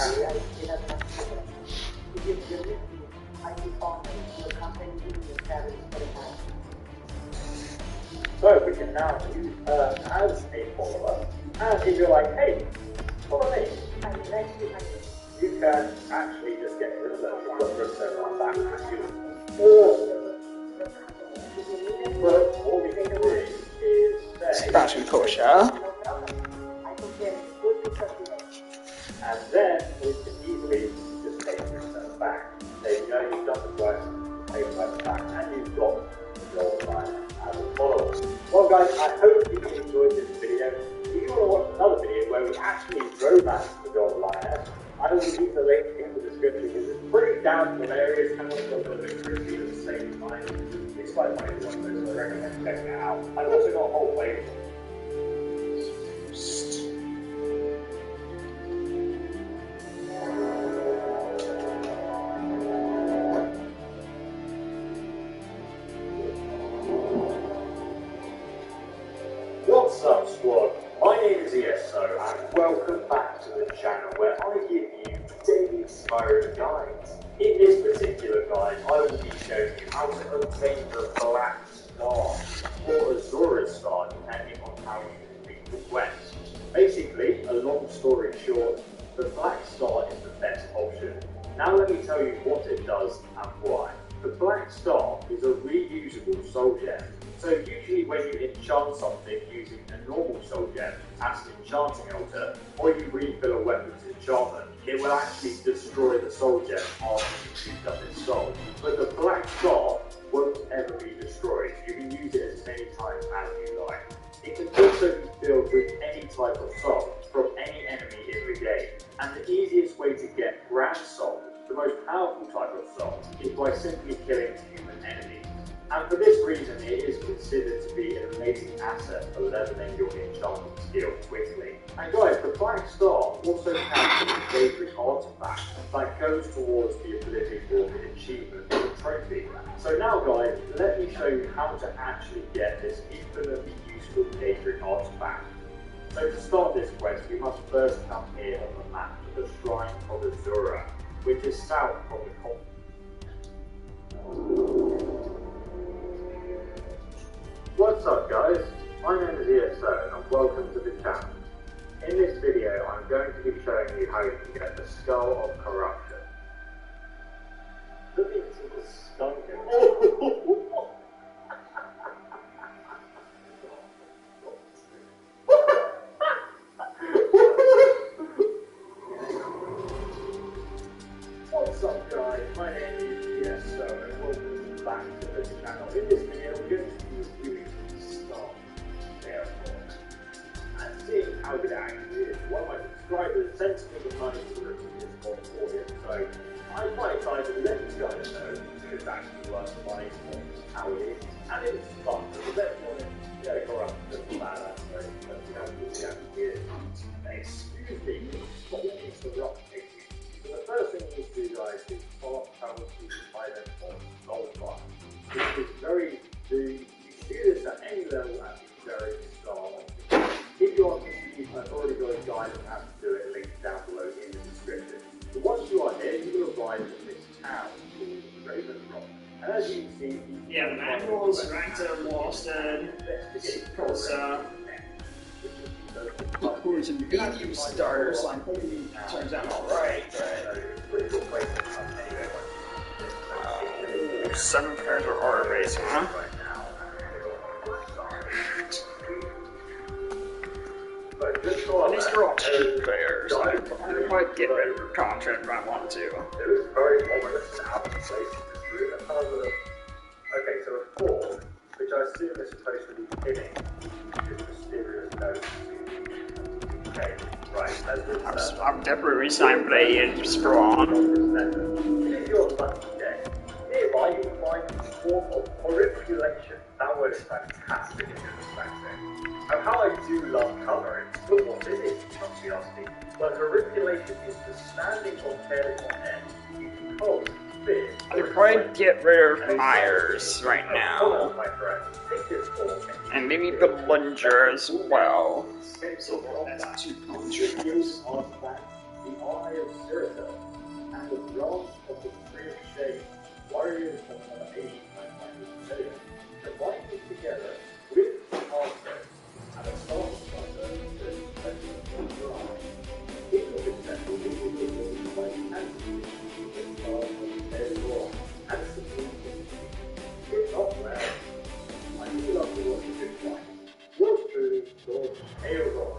So we can now use her as a follower. And if you're like, hey, follow me, you can actually just get rid of them. Put Route 7 on back at you. But what we can do is say, Scratching kosher. and then we can easily just take Route 7 back. There you go, you've done the quest, take it back, and you've got your line as a follower. Well guys, I hope you enjoyed this video. If you want to watch another video where we actually romance the Golden Lioness, I will leave the link in the description because it's pretty down to hilarious and also a little bit creepy at the same time. It's quite funny to watch this, so I recommend checking it out. I've also got a whole playlist. What's up, squad? My name is ESO, and welcome back to the channel where I give you daily Skyrim guides. In this particular guide, I will be showing you how to obtain the Black Star, or Azura's Star, depending on how you complete the quest. Basically, a long story short, the Black Star is the best option. Now let me tell you what it does and why. The Black Star is a reusable soul gem. So usually when you enchant something using a normal soul gem as an enchanting altar, or you refill a weapon's enchantment, it will actually destroy the soul gem after you've used up its soul. But the Black Star won't ever be destroyed. You can use it as many times as you like. It can also be filled with any type of soul from any enemy in the game. And the easiest way to get Grand Soul, the most powerful type of soul, is by simply killing human enemies. And for this reason, it is considered to be an amazing asset for leveling your enchanting skill quickly. And guys, the Black Star also has an engaging artifact that goes towards the ability for the achievement of the trophy. So now guys, let me show you how to actually get this infinitely useful engaging artifact. So to start this quest, we must first come here on the map to the Shrine of Azura, which is south from the continent. What's up guys, my name is ESO and welcome to the channel. In this video I'm going to be showing you how you can get the Skull of Corruption. Look into the skunk. What's up guys, my name is ESO and welcome back to the channel. In this video we're going to be reviewing Star Therefore and seeing how good it actually is. One of my subscribers sent me the money to review this mod for him, so I'm quite excited to let you guys know if it's actually worth the money, how it is, and it's fun because everyone is corrupt and badass, so let's see how good it actually is. Excuse me, what is the rock taking? So the first thing you need to do guys is follow travel to the island of Goldbar. This is very you can do this at any level at the very start. If you are confused, I've already got a guide on how to do it linked down below in the description. But once you are here, you will arrive in this town called Raven Rock. And as you can see, yeah, the manuals, ranked Walsted, Tulsa. Who's in medium starters, like, turns out alright, right? 7 pairs of order base, huh? At least they're all 2 players. I might get rid of contract if I want to. There is very ominous sound in place in this room. Okay, so a 4, which I assume is supposed to be pinning this mysterious note. Okay, right. I'm definitely re-signed Blade and Strawn. If you're lucky day, nearby you will find the form of horriculation. That word is fantastic in this vaccine. And how I do love colouring. But what is it? Curiosity. Well, horriculation is the standing or tearing on end. You can cause fear. I could probably get rid of Myers right now. My friend, take this form And maybe the Lunger as well. so that's 2 contributes on that the eye of Sirta and the branch of the tree of shade, warriors of an age my familiar, combine these together with the answer and a song structure that is special for your eye. It will be settled in the by Anthony, the star of the dead law, and submission. If not well, I do love the work of this one. Yours truly, Lord Aerodor.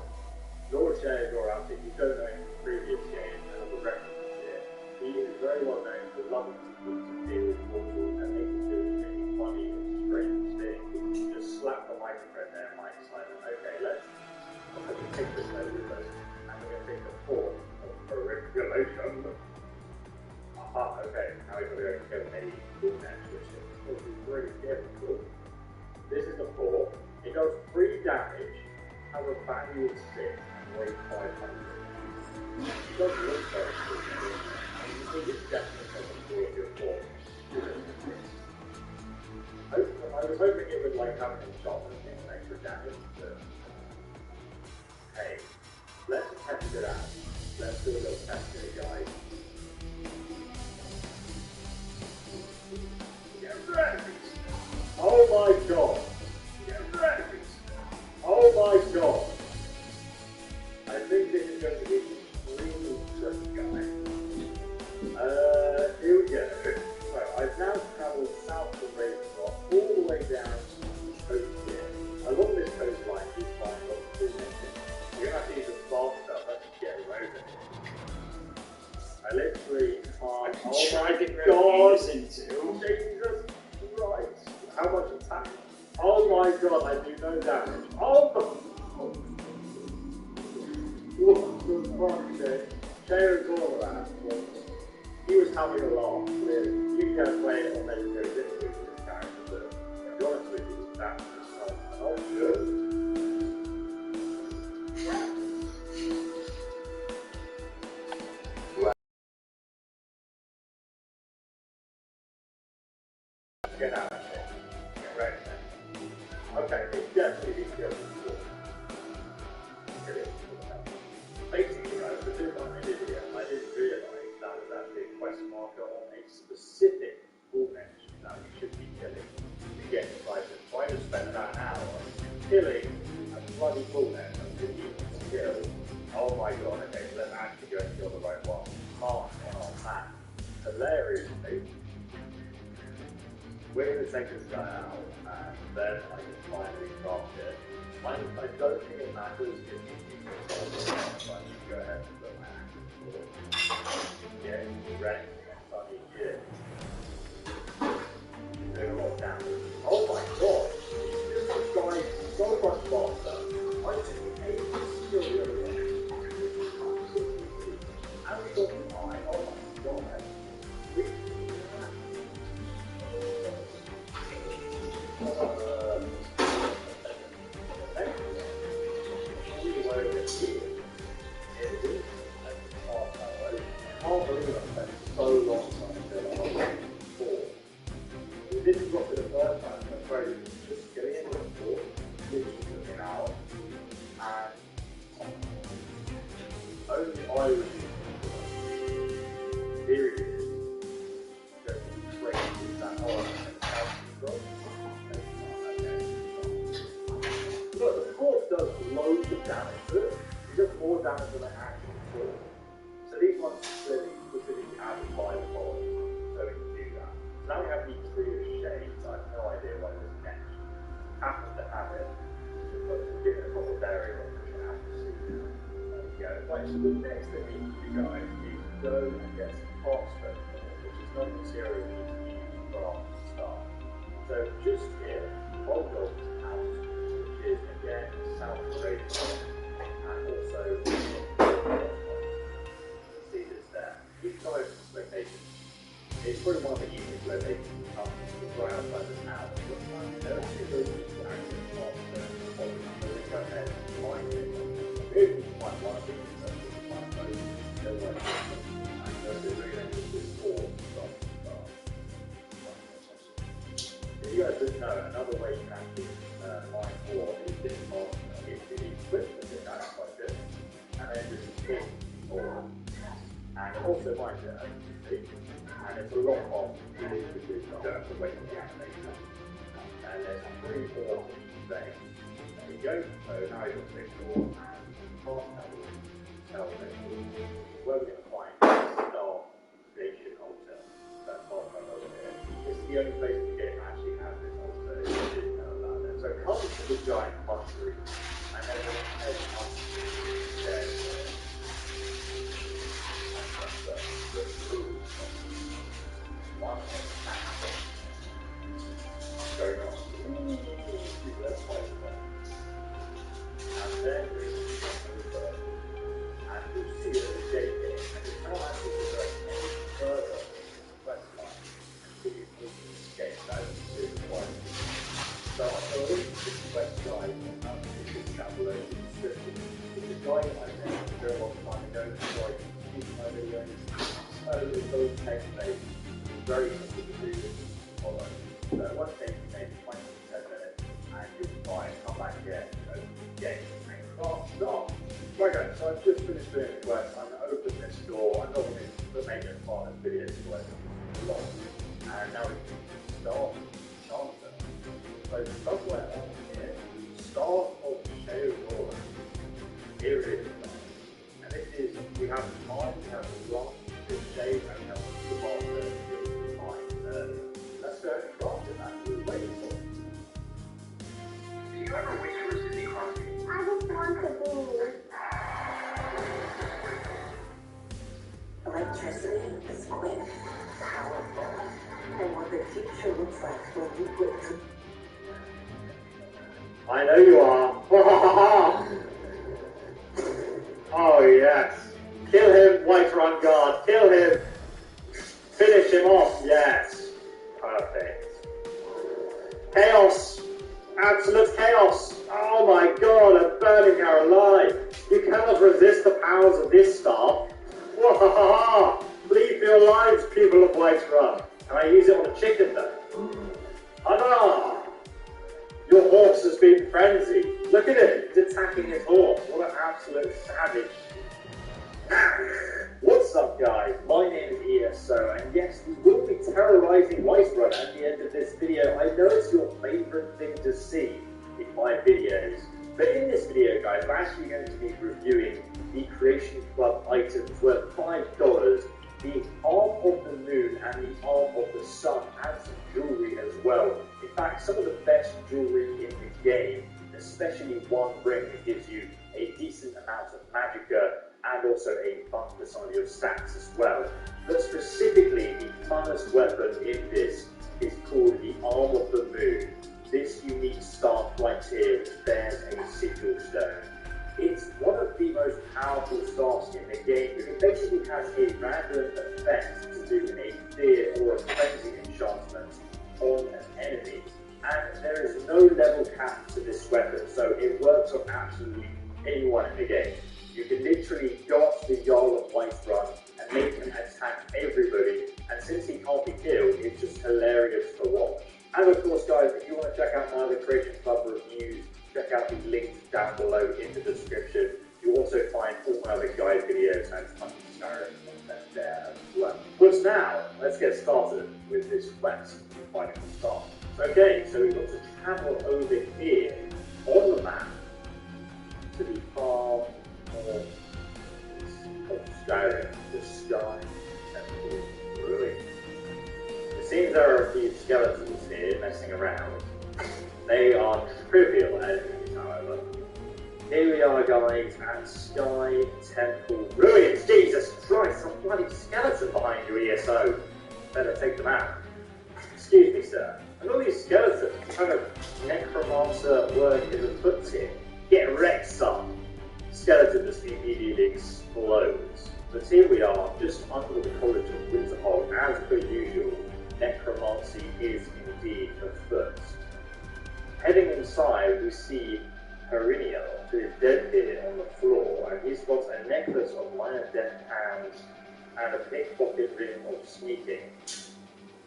Lord Aerodor, I think you don't know him from previous games and other references here. He is very well known for loving to deal with mortals and making do really funny or strange things. Just slap the microphone there, Mike Simon. Okay, let's take this note with us, and we're going to take the form of horriculation. Aha, okay, now we've got to go and kill a full match, which is very difficult. This is the 4. It does 3 damage, has a value of 6, and weighs 500. It does look very good, and you think it's definitely something worth your form. I was hoping it would like have an shot and get some extra damage, but hey, let's test it out. Let's do a little test here, guys. Get ready! Oh my god! Get ready! Oh my god! I think this is going to be extremely tricky, guys. Here we go. So, I've now travelled south from Ravenloft all the way down to the coast here. Along this coastline, you find lots of businesses. You're going to have to use the fast stuff. Let's get over it. I literally can't. Oh my god! Jesus Christ! How much attack? Oh my god, I do no damage. Oh my god! What the fuck, shit? Sharon's all of that. He was having a laugh with you can play it on legendary difficulty with this character, but to be honest with you, that's not good. Get out of here. Get ready then. Okay, it's definitely the skill. Basically, guys, the thing I did here, I didn't realise that was actually a quest marker on a specific bull bench that we should be killing to get excited. So I just spent about an hour killing a bloody bull bench and didn't even skill. Oh my god, okay, so let's actually go and kill the right one. Mark one on that. Hilariously, we're going to take this guy out, and then I can finally start it. I don't think it matters if you so I should go ahead and put my axe get ready and funny shit. Doing a lot of damage. Oh my god! This guy is so much faster. I took 8 skill the other way. And we got an eye. Oh my god. This is what for the first time, I'm afraid, just getting into the sport, literally looking out, and only I would be serious, going crazy with that horror. does loads of damage to it. It does more damage than an actual sword. So these ones specifically added by the following, so we can do that. So now we have these three shades. I have no idea why this next happens to have it, but given a couple of areas, which I have to see now. There we go. Right, so the next thing we need to do, guys, is go and get some crossbow, which is not material we need to use for our start. So just here, hold up house, which is again South Korea, and also see this there. Each guy's location is probably one of the easiest locations up right outside this house. There are two very easy access spots that so we go ahead and find it. If you find one of these, so you can find those, no way. And those are really going to do four stop. If you guys didn't know, another way you can actually mine ore is this mod. If you equip it, that's quite good. And then just hit ore. And it also mines it, as you can see. And it's a lot of really because you don't have to wait for the animation. And there's 3 ore for each vein. There you go. So now you've got 6 ore and half tell where we're going to find Star Station Altar. That's half over here. It's the only place in the game that actually has this altar. If you didn't know about it. So it comes to the giant mushroom, and then there's a head mushroom there. One going on. That's quite fun. And then we over, and you'll see that the gate here, and it's not actually going any further west line until you move this gate. That is really quite easy. So I'm going to look at this west side, and this is calculated description. It's a guideline there, very long time ago, so I can keep my videos. So it goes next page. Very simple to do this follow. So it won't take you maybe 20 to 10 minutes, and you'll try and come back again, open the gate, and start. Right guys, so I've just finished doing the quest. I'm going to open this door. I'm not going to make it part of this video, so I can lock. And now we can start. So somewhere on here, start of Shale Roller. Here it is. And this is, we have the mine, we have the rock, the shade, and we have the bottom. Let's go ahead and craft it, man. We're waiting for it. Do you ever wish you were Sidney Crosby? I just want to be. Electricity is quick, powerful, and what the future looks like when you put it. I know you are. Oh yes. Kill him, Whiterun guard. Kill him. Finish him off. Yes. Perfect. Chaos. Absolute chaos. Oh my god, I'm burning her alive. You cannot resist the powers of this star. Wahaha. Bleed for your lives, people of Whiterun. Can I use it on a chicken though? Hurrah! Your horse has been frenzied. Look at it, he's attacking his horse. What an absolute savage. What's up guys, my name is ESO, and yes, we will be terrorizing Whiterun at the end of this video. I know it's your favourite thing to see in my videos, but in this video guys, we're actually going to be reviewing the Creation Club items worth $5, the Arm of the Moon and the Arm of the Sun, and some jewellery as well. In fact, some of the best jewellery in the game, especially one ring that gives you a decent amount of magicka and also a bump for some of your stats as well. But specifically, the funnest weapon in this is called the Arm of the Moon. This unique staff right here, which bears a sigil stone. It's one of the most powerful staffs in the game, because it basically has a random effect to do a fear or a frenzy enchantment on an enemy. And there is no level cap to this weapon, so it works on absolutely anyone in the game. You can literally go up to the Jarl of Whiterun and make him attack everybody, and since he can't be killed, it's just hilarious to watch. And of course guys, if you want to check out my other Creation Club reviews, check out the links down below in the description. You'll also find all my other guide videos and tons of Skyrim content there as well. But now, let's get started with this quest, finding the star. Okay, so we've got to travel over here on the map to the far north of Australia, the Sky Temple ruin. It seems there are a few skeletons here messing around. They are trivial enemies, however. Here we are, guys, at Sky Temple ruins. Jesus Christ, some bloody skeleton behind you, ESO. Better take them out. Excuse me, sir. And all these skeletons, what kind of necromancer work is afoot here? Get wrecked, son. Skeleton just immediately explodes. But here we are, just under the College of Winterhold. As per usual, necromancy is indeed afoot. Heading inside, we see Perineal, who is dead here on the floor, and he's got a necklace of minor death hands and a pickpocket ring of sneaking.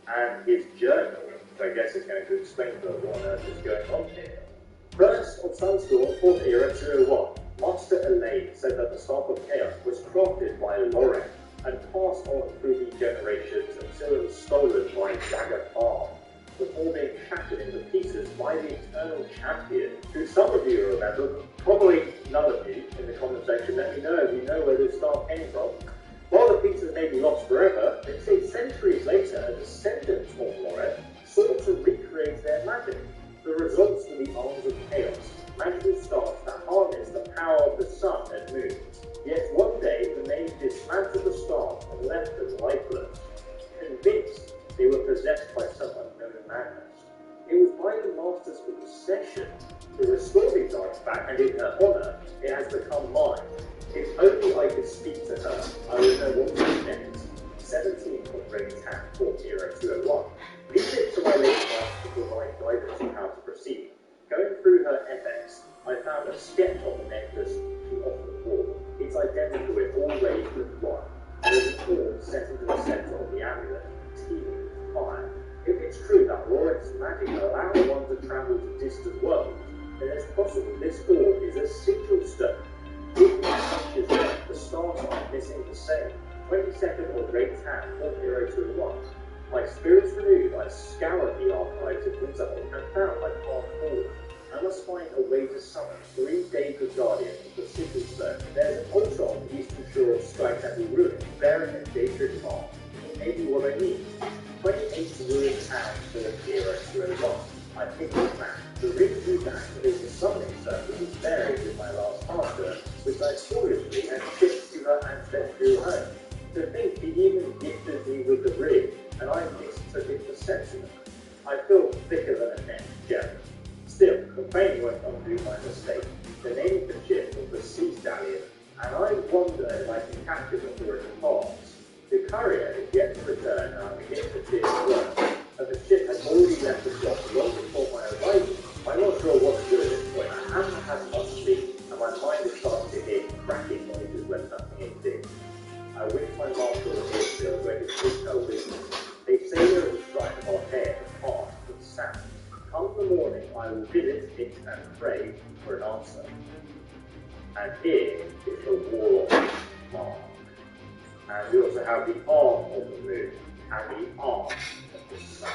And his journal, which I guess is going to explain to us what on earth is going on here. First of Sunstorm, 4th Era 201, Master Elaine said that the Staff of Chaos was crafted by Lauren and passed on through the generations until it was stolen by Dagger Palm, before being shattered into pieces by the Eternal Champion, who some of you remember, probably none of you in the comment section. Let me know if you know where this staff came from. While the pieces may be lost forever, they say centuries later, a descendant of Lauren sought to recreate their magic. The results were the Arms of Chaos, magical staffs that harness the power of the sun and moon. Yet one day, the mage dismantled the staff and left them lifeless, convinced they were possessed by some unknown madness. It was by the Master's obsession to restore these arts back, and in her honour, it has become mine. If only I could speak to her, I would know what to do next. 17 of Rain's Hand, 4th Era 201. Leave it to my late master to provide guidance on how to proceed. Going through her FX, I found a sketch of the necklace off the wall. It's identical with all raised with one. There is an orb set into the centre of the amulet, teeming with fire. If it's true that Lauren's magic allows one to travel to distant worlds, then it's possible this orb is a sigil stone. If it touches them, the stars are missing the same. 22nd of Rain's Hand, 4th Era 201. My spirits renewed, I scoured the archives of Winterhold and found my path forward. I must find a way to summon 3 David Guardians of the Sigil Stone. There's an altar on the eastern shore of Sky Temple Ruin, bearing a Daedric mark. It may be what I need. 28 ruined towns for the Era 201. I picked this map. The ring used to activate the summoning circle was buried with my last master, which I foolishly had shipped to her ancestral home. To think he even gifted me with the ring, and I mistook it for sentiment. I feel thicker than a neck gem. Still, complaining won't undo my mistake. The name of the ship was the Sea Stallion, and I wonder if I can catch it before it departs. The courier is yet to return, and I begin to fear the worst. And the ship had already left the dock long before my arrival. I'm not sure what to do at this point. I haven't had much sleep, and my mind is starting to hear cracking noises when nothing is big. I wish my master was here still, where his hotel business. They say there is a shrine of our hair, past and sound. Come the morning, I will visit it and pray for an answer. And here is the wall mark. And we also have the arm of the moon, and the arm of the sun,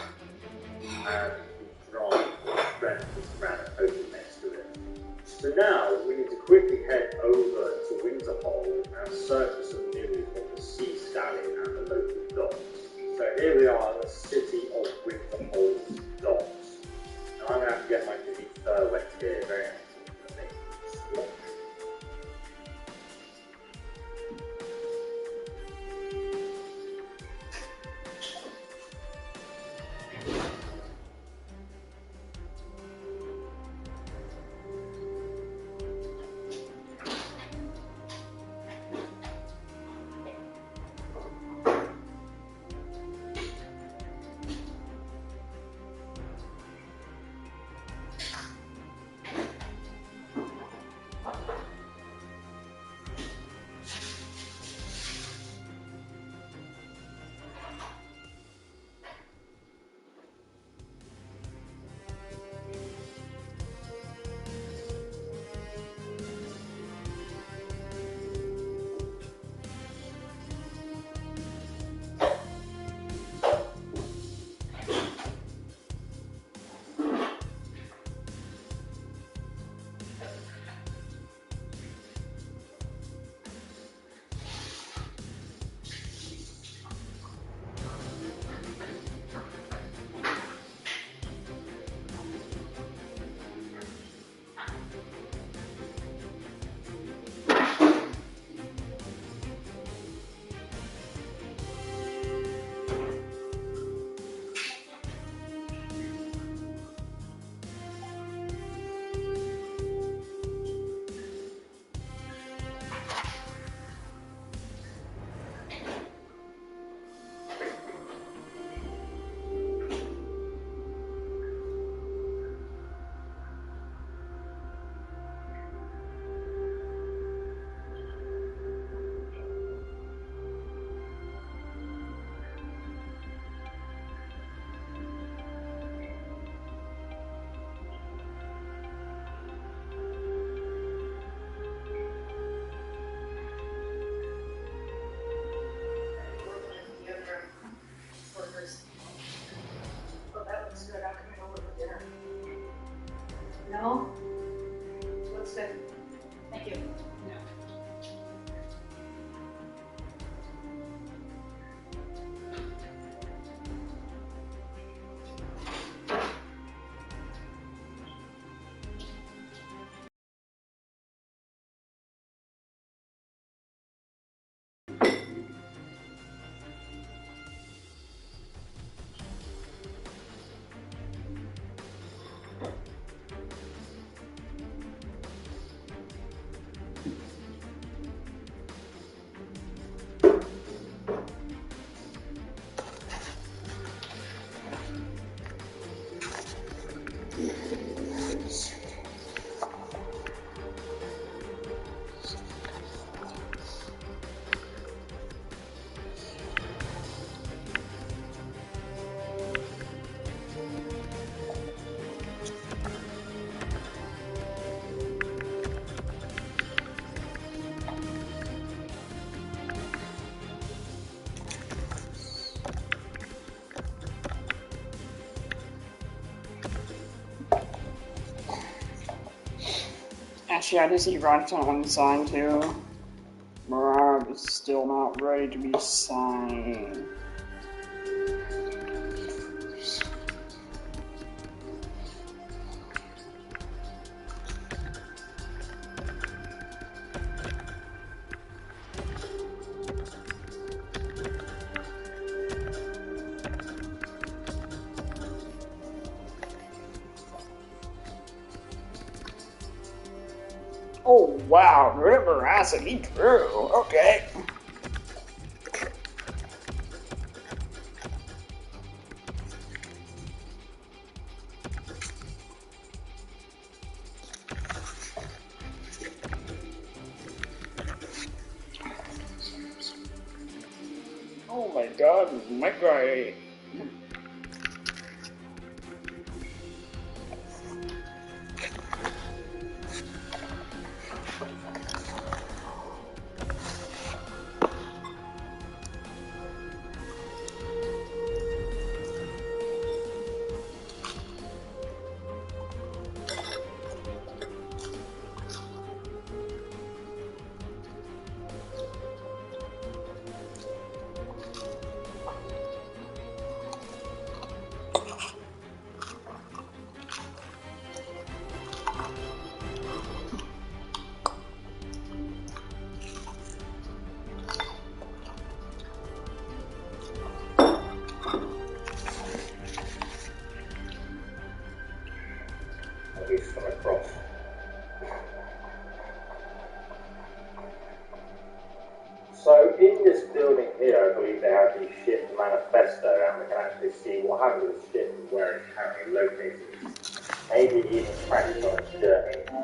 and the shrine of strength is ran open next to it. So now we need to quickly head over to Winterhold and search for some news on the Sea Stallion and the local docks. So here we are at the city of Winterhold's docks. Now I'm going to have to get my Jimmy fur wet here very unfortunately. No? What's that? Thank you. No. Actually, I just see right on sign too. Rob is still not ready to be signed. Oh wow, great veracity, true. Okay. Oh my god, my guy. So in this building here, I believe they have the ship manifesto, and we can actually see what happened to the ship and where it's currently located. Maybe even track it on its journey.